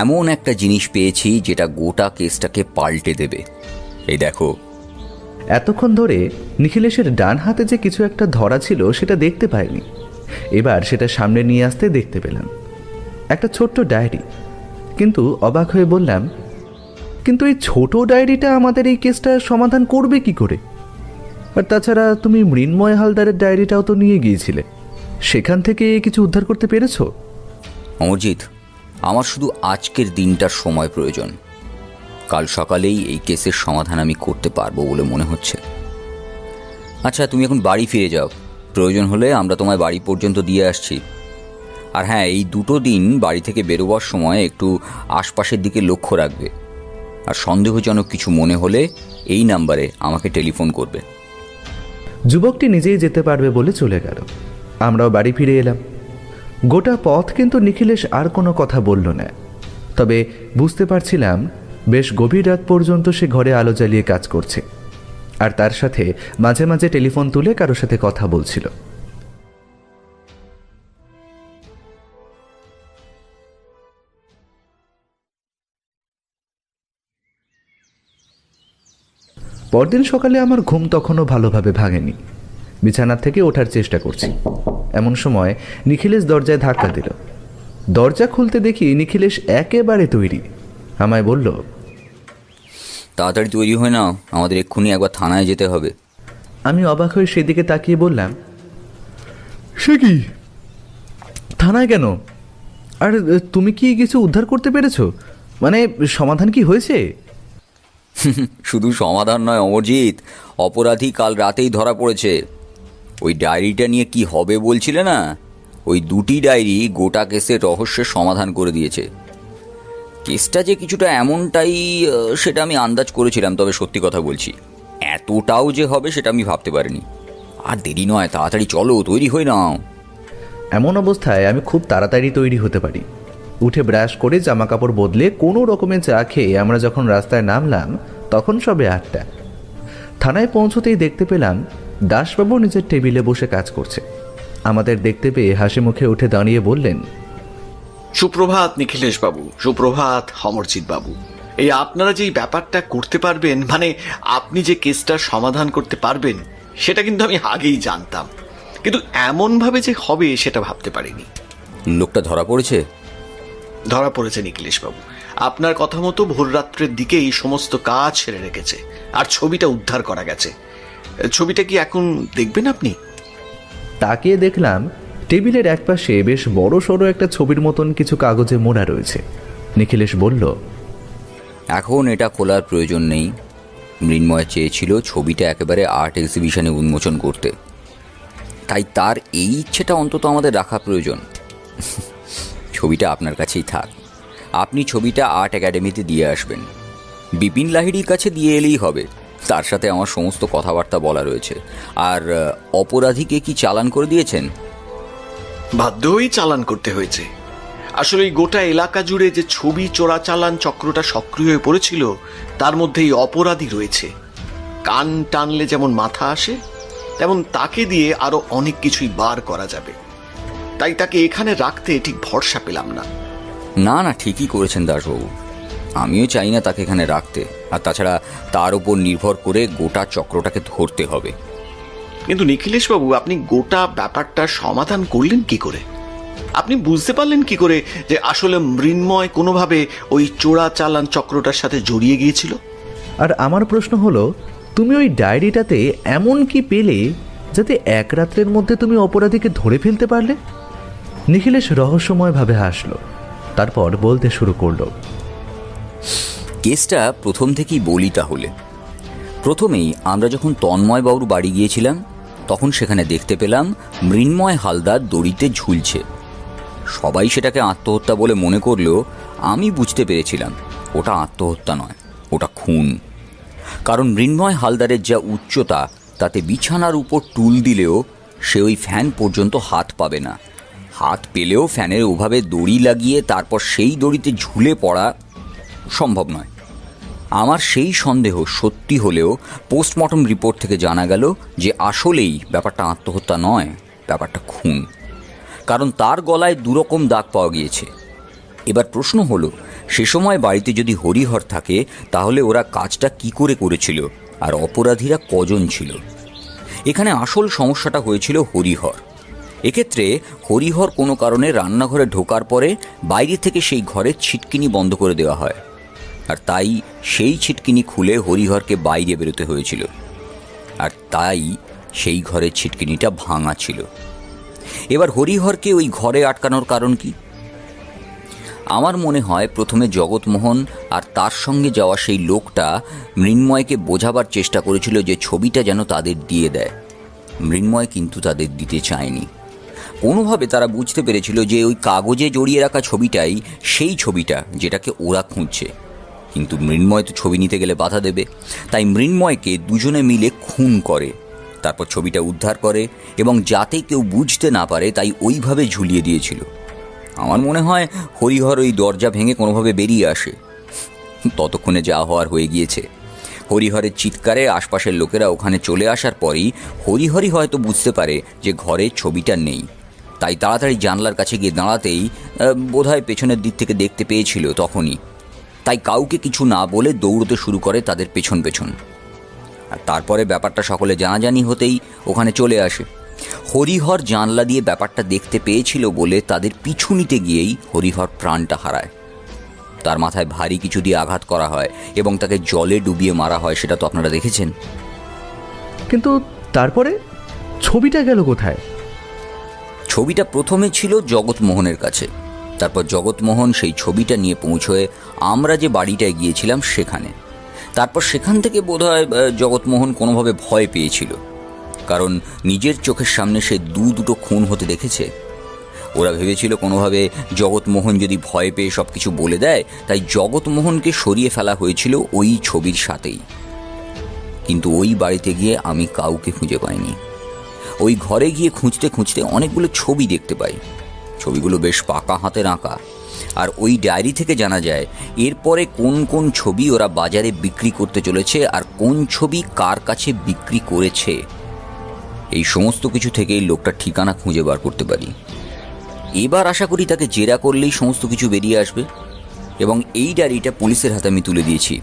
[SPEAKER 2] এমন একটা জিনিস পেয়েছি যেটা গোটা কেসটাকে পাল্টে দেবে। এই দেখো।
[SPEAKER 3] এতক্ষণ ধরে নিখিলেশের ডান হাতে যে কিছু একটা ধরা ছিল সেটা দেখতে পাইনি, এবার সেটা সামনে নিয়ে আসতে দেখতে পেলাম। একটা ছোট্ট ডায়েরি। কিন্তু অবাক হয়ে বললাম, কিন্তু এই ছোট ডায়েরিটা আমাদের এই কেসটা সমাধান করবে কি করে? আর তাছাড়া তুমি মৃন্ময় হালদারের ডায়েরিটাও তো নিয়ে গিয়েছিলে, সেখান থেকে কিছু উদ্ধার করতে পেরেছো?
[SPEAKER 2] অমরজিৎ, আমার শুধু আজকের দিনটার সময় প্রয়োজন। কাল সকালেই এই কেসের সমাধান আমি করতে পারবো বলে মনে হচ্ছে। আচ্ছা, তুমি এখন বাড়ি ফিরে যাও। প্রয়োজন হলে আমরা তোমায় বাড়ি পর্যন্ত দিয়ে আসছি। আর হ্যাঁ, এই 2 দিন বাড়ি থেকে বেরোবার সময় একটু আশপাশের দিকে লক্ষ্য রাখবে। আর সন্দেহজনক কিছু মনে হলে এই নাম্বারে আমাকে টেলিফোন করবে।
[SPEAKER 3] যুবকটি নিজেই যেতে পারবে বলে চলে গেল। আমরাও বাড়ি ফিরে এলাম। গোটা পথ কিন্তু নিখিলেশ আর কোনো কথা বলল না, তবে বুঝতে পারছিলাম বেশ গভীর রাত পর্যন্ত সে ঘরে আলো জ্বালিয়ে কাজ করছে, আর তার সাথে মাঝে মাঝে টেলিফোন তুলে কারোর সাথে কথা বলছিল। পরদিন সকালে আমার ঘুম তখনও ভালোভাবে ভাঙেনি। বিছানা থেকে ওঠার চেষ্টা করছি, এমন সময় নিখিলেশ দরজায় ধাক্কা দিল। দরজা খুলতে দেখি নিখিলেশ একেবারে তৈরি। আমায় বলল,
[SPEAKER 2] তাড়াতাড়ি তৈরি হয় না, আমাদের এক্ষুনি একবার থানায় যেতে হবে।
[SPEAKER 3] আমি অবাক হয়ে সেদিকে তাকিয়ে বললাম, সে কি, থানায় কেন? আর তুমি কি কিছু উদ্ধার করতে পেরেছো? মানে সমাধান কি হয়েছে?
[SPEAKER 2] শুধু সমাধান নয় অমরজিৎ, অপরাধী কাল রাতেই ধরা পড়েছে। ওই ডায়েরিটা নিয়ে কি হবে বলছিলে না, ওই 2টি ডায়েরি গোটা কেসের রহস্যের সমাধান করে দিয়েছে। কেসটা যে কিছুটা এমনটাই সেটা আমি আন্দাজ করেছিলাম, তবে সত্যি কথা বলছি, এতটাও যে হবে সেটা আমি ভাবতে পারিনি। আর দেরি নয়, তাড়াতাড়ি চলো, তৈরি হয়ে নাও।
[SPEAKER 3] এমন অবস্থায় আমি খুব তাড়াতাড়ি তৈরি হতে পারি। উঠে ব্রাশ করে জামা কাপড় বদলে কোনো রকমে চা খেয়ে আমরা যখন রাস্তায় নামলাম তখন সবে 8টা। থানায় পৌঁছতেই দেখতে পেলাম দাসবাবু নিজের টেবিলে বসে কাজ করছে। আমাদের দেখতে পেয়ে হাসি মুখে উঠে দাঁড়িয়ে বললেন,
[SPEAKER 1] সুপ্রভাত নিখিলেশ বাবু, সুপ্রভাত অমরজিৎ বাবু। এই আপনারা যে ব্যাপারটা করতে পারবেন, মানে আপনি যে কেসটার সমাধান করতে পারবেন, সেটা কিন্তু আমি আগেই জানতাম, কিন্তু এমনভাবে যে হবে সেটা ভাবতে পারিনি।
[SPEAKER 2] লোকটা ধরা পড়েছে?
[SPEAKER 1] ধরা পড়েছে নিখিলেশ বাবু। আপনার কথা মতো ভোররাত্রের দিকেই সমস্ত কাজ সেরে রেখেছে, আর ছবিটা উদ্ধার করা গেছে। ছবিটা কি এখন দেখবেন আপনি?
[SPEAKER 3] তাকিয়ে দেখলাম টেবিলের একপাশে বেশ বড় সড়ো একটা ছবির মতন কিছু কাগজে মোড়া রয়েছে। নিখিলেশ বলল,
[SPEAKER 2] এখন এটা খোলার প্রয়োজন নেই। মৃন্ময় চেয়েছিল ছবিটা একেবারে আর্ট এক্সিবিশনে উন্মোচন করতে, তাই তার এই ইচ্ছেটা অন্তত আমাদের রাখা প্রয়োজন। ছবিটা আপনার কাছেই থাক। আপনি ছবিটা আর্ট একাডেমিতে দিয়ে আসবেন। বিপিন লাহিড়ির কাছে দিয়ে এলেই হবে, তার সাথে আমার সমস্ত কথাবার্তা বলা রয়েছে। আর অপরাধীকে কি চালান করে দিয়েছেন?
[SPEAKER 1] বাধ্য হয়েই চালান করতে হয়েছে। আসলে এই গোটা এলাকা জুড়ে যে ছবি চোরাচালান চক্রটা সক্রিয় হয়ে পড়েছিল, তার মধ্যে এই অপরাধী রয়েছে। কান টানলে যেমন মাথা আসে, তেমন তাকে দিয়ে আরো অনেক কিছুই বার করা যাবে। তাই তাকে এখানে রাখতে ঠিক ভরসা পেলাম না।
[SPEAKER 2] না না, ঠিকই করেছেন দাসবাবু, আমিও চাই না তাকে এখানে রাখতে। আর তাছাড়া তার উপর নির্ভর করে গোটা চক্রটাকে ধরতে হবে।
[SPEAKER 1] কিন্তু নিখিলেশ বাবু, আপনি গোটা ব্যাপারটা সমাধান করলেন কি করে? আপনি বুঝতে পারলেন কি করে যে আসলে মৃন্ময় কোনোভাবে ওই চোরাচালান চক্রটার সাথে জড়িয়ে গিয়েছিল?
[SPEAKER 3] আর আমার প্রশ্ন হলো, তুমি ওই ডায়েরিটাতে এমন কি পেলে যাতে এক রাত্রের মধ্যে তুমি অপরাধীকে ধরে ফেলতে পারলে? নিখিলেশ রহস্যময়ভাবে হাসল, তারপর বলতে শুরু করলো।
[SPEAKER 2] কেসটা প্রথম থেকেই বলি তাহলে। প্রথমেই আমরা যখন তন্ময় বাবুর বাড়ি গিয়েছিলাম, তখন সেখানে দেখতে পেলাম মৃন্ময় হালদার দড়িতে ঝুলছে। সবাই সেটাকে আত্মহত্যা বলে মনে করলেও আমি বুঝতে পেরেছিলাম ওটা আত্মহত্যা নয়, ওটা খুন। কারণ মৃন্ময় হালদারের যা উচ্চতা, তাতে বিছানার উপর টুল দিলেও সে ওই ফ্যান পর্যন্ত হাত পাবে না। হাত পেলেও ফ্যানের ওভাবে দড়ি লাগিয়ে তারপর সেই দড়িতে ঝুলে পড়া সম্ভব নয়। আমার সেই সন্দেহ সত্যি হলেও পোস্টমর্টম রিপোর্ট থেকে জানা গেল যে আসলেই ব্যাপারটা আত্মহত্যা নয়, ব্যাপারটা খুন। কারণ তার গলায় দুরকম দাগ পাওয়া গিয়েছে। এবার প্রশ্ন হলো, সে সময় বাড়িতে যদি হরিহর থাকে, তাহলে ওরা কাজটা কি করে করেছিল আর অপরাধীরা কজন ছিল? এখানে আসল সমস্যাটা হয়েছিল হরিহর। এক্ষেত্রে হরিহর কোনো কারণে রান্নাঘরে ঢোকার পরে বাইরে থেকে সেই ঘরের ছিটকিনি বন্ধ করে দেওয়া হয়, আর তাই সেই ছিটকিনি খুলে হরিহরকে বাইরে বেরোতে হয়েছিল। আর তাই সেই ঘরের ছিটকিনিটা ভাঙা ছিল। এবার হরিহরকে ওই ঘরে আটকানোর কারণ কি? আমার মনে হয় প্রথমে জগৎমোহন আর তার সঙ্গে যাওয়া সেই লোকটা মৃন্ময়কে বোঝাবার চেষ্টা করেছিল যে ছবিটা যেন তাদের দিয়ে দেয়। মৃন্ময় কিন্তু তাদের দিতে চায়নি। কোনোভাবে তারা বুঝতে পেরেছিল যে ওই কাগজে জড়িয়ে রাখা ছবিটাই সেই ছবিটা যেটাকে ওরা খুঁজছে। কিন্তু মৃন্ময় তো ছবি নিতে গেলে বাধা দেবে, তাই মৃন্ময়কে দুজনে মিলে খুন করে, তারপর ছবিটা উদ্ধার করে এবং যাতে কেউ বুঝতে না পারে তাই ওইভাবে ঝুলিয়ে দিয়েছিল। আমার মনে হয় হরিহর ওই দরজা ভেঙে কোনোভাবে বেরিয়ে আসে। ততক্ষণে যা হওয়ার হয়ে গিয়েছে। হরিহরের চিৎকারে আশপাশের লোকেরা ওখানে চলে আসার পরই হরিহরই হয়তো বুঝতে পারে যে ঘরে ছবিটা নেই। তাই তাড়াতাড়ি জানলার কাছে গিয়ে দাঁড়াতেই বোধহয় পেছনের দিক থেকে দেখতে পেয়েছিল তখনই। তাই কাউকে কিছু না বলে দৌড়তে শুরু করে তাদের পেছন পেছন। আর তারপরে ব্যাপারটা সকলে জানাজানি হতেই ওখানে চলে আসে। হরিহর জানলা দিয়ে ব্যাপারটা দেখতে পেয়েছিল বলে তাদের পিছু নিতে গিয়েই হরিহর প্রাণটা হারায়। তার মাথায় ভারী কিছু দিয়ে আঘাত করা হয় এবং তাকে জলে ডুবিয়ে মারা হয়, সেটা তো আপনারা দেখেছেন।
[SPEAKER 3] কিন্তু তারপরে ছবিটা গেল কোথায়?
[SPEAKER 2] ছবিটা প্রথমে ছিল জগৎমোহনের কাছে, তারপর জগৎমোহন সেই ছবিটা নিয়ে পৌঁছয়ে আমরা যে বাড়িটায় গিয়েছিলাম সেখানে। তারপর সেখান থেকে বোধহয় জগৎমোহন কোনোভাবে ভয় পেয়েছিল, কারণ নিজের চোখের সামনে সে দুটো খুন হতে দেখেছে। ওরা ভেবেছিল কোনোভাবে জগৎমোহন যদি ভয় পেয়ে সব কিছু বলে দেয়, তাই জগৎমোহনকে সরিয়ে ফেলা হয়েছিল ওই ছবির সাথেই। কিন্তু ওই বাড়িতে গিয়ে আমি কাউকে খুঁজে পাইনি। ওই ঘরে গিয়ে খুঁজতে খুঁজতে অনেকগুলো ছবি দেখতে পাই। ছবিগুলো বেশ পাকা হাতের আঁকা। আর ওই ডায়েরি থেকে জানা যায় এরপরে কোন কোন ছবি ওরা বাজারে বিক্রি করতে চলেছে আর কোন ছবি কার কাছে বিক্রি করেছে। এই সমস্ত কিছু থেকে এই লোকটার ঠিকানা খুঁজে বার করতে পারি। এবার আশা করি তাকে জেরা করলেই সমস্ত কিছু বেরিয়ে আসবে। এবং এই ডায়েরিটা পুলিশের হাতে আমি তুলে দিয়েছি,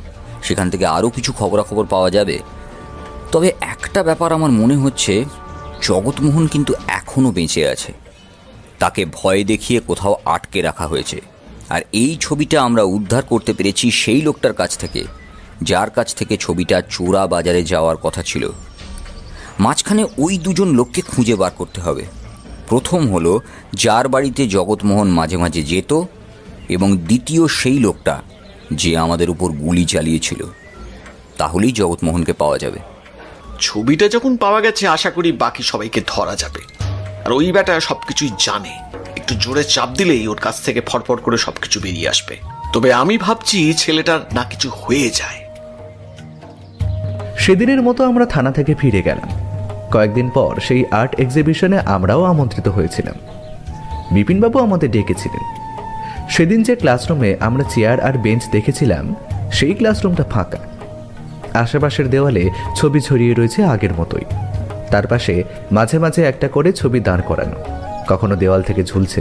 [SPEAKER 2] সেখান থেকে আরও কিছু খবরাখবর পাওয়া যাবে। তবে একটা ব্যাপার আমার মনে হচ্ছে, জগৎমোহন কিন্তু এখনও বেঁচে আছে। তাকে ভয় দেখিয়ে কোথাও আটকে রাখা হয়েছে। আর এই ছবিটা আমরা উদ্ধার করতে পেরেছি সেই লোকটার কাছ থেকে, যার কাছ থেকে ছবিটা চোরা বাজারে যাওয়ার কথা ছিল। মাঝখানে ওই দুজন লোককে খুঁজে বার করতে হবে। প্রথম হলো যার বাড়িতে জগৎমোহন মাঝে মাঝে যেত, এবং দ্বিতীয় সেই লোকটা যে আমাদের উপর গুলি চালিয়েছিল। তাহলেই জগৎমোহনকে পাওয়া যাবে।
[SPEAKER 1] ছবিটা যখন পাওয়া গেছে, আশা করি বাকি সবাইকে ধরা যাবে। আর ওই ব্যাটা সবকিছুই জানে। একটু জোরে চাপ দিলেই ওর কাছ থেকে ফটফট করে সবকিছু বেরিয়ে আসবে। তবে আমি ভাবছি ছেলেটার না কিছু হয়ে যায়।
[SPEAKER 3] সেদিনের মতো আমরা থানা থেকে ফিরে গেলাম। কয়েকদিন পর সেই আর্ট এক্সিবিশনে আমরাও আমন্ত্রিত হয়েছিলাম। বিপিনবাবু আমাদের ডেকেছিলেন। সেদিন যে ক্লাসরুমে আমরা চেয়ার আর বেঞ্চ দেখেছিলাম সেই ক্লাসরুমটা ফাঁকা। আশেপাশের দেওয়ালে ছবি ছড়িয়ে রয়েছে আগের মতোই। তার পাশে মাঝে মাঝে একটা করে ছবি দাঁড় করানো, কখনো দেওয়াল থেকে ঝুলছে,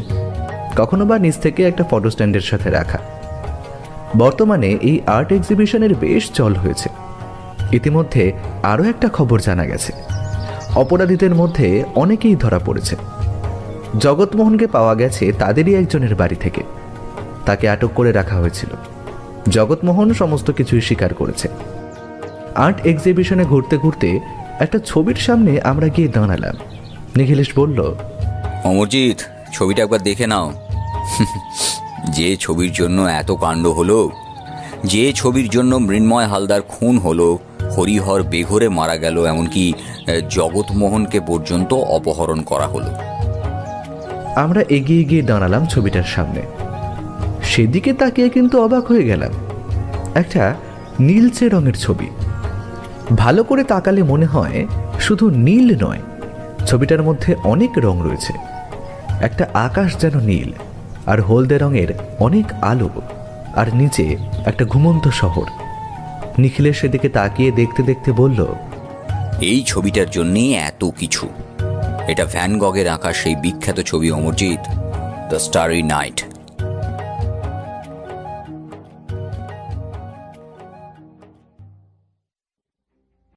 [SPEAKER 3] কখনো বা নিচ থেকে একটা ফটো স্ট্যান্ডের সাথে রাখা। বর্তমানে এই আর্ট এক্সিবিশনের বেশ চল হয়েছে। ইতিমধ্যে আরও একটা খবর জানা গেছে, অপরাধীদের মধ্যে অনেকেই ধরা পড়েছে। জগৎমোহনকে পাওয়া গেছে তাদেরই একজনের বাড়ি থেকে। তাকে আটক করে রাখা হয়েছিল। জগৎমোহন সমস্ত কিছুই স্বীকার করেছে। আর্ট এক্সিবিশনে ঘুরতে ঘুরতে একটা ছবির সামনে আমরা গিয়ে দাঁড়ালাম। নিখিলেশ বলল,
[SPEAKER 2] অমরজিৎ, ছবিটা একবার দেখে নাও। যে ছবির জন্য এত কাণ্ড হলো, যে ছবির জন্য মৃন্ময় হালদার খুন হলো, হরিহর বেঘরে মারা গেল, এমনকি জগৎমোহনকে পর্যন্ত অপহরণ করা হলো।
[SPEAKER 3] আমরা এগিয়ে গিয়ে দাঁড়ালাম ছবিটার সামনে। সেদিকে তাকিয়ে কিন্তু অবাক হয়ে গেলাম। একটা নীলচে রঙের ছবি। ভালো করে তাকালে মনে হয় শুধু নীল নয়, ছবিটার মধ্যে অনেক রং রয়েছে। একটা আকাশ যেন নীল, আর হলদে রঙের অনেক আলো, আর নিচে একটা ঘুমন্ত শহর। নিখিলের সেদিকে তাকিয়ে দেখতে দেখতে বলল,
[SPEAKER 2] এই ছবিটার জন্যেই এত কিছু। এটা ভ্যান গগের আঁকা সেই বিখ্যাত ছবি অমরজিৎ, দ্য স্টারি নাইট।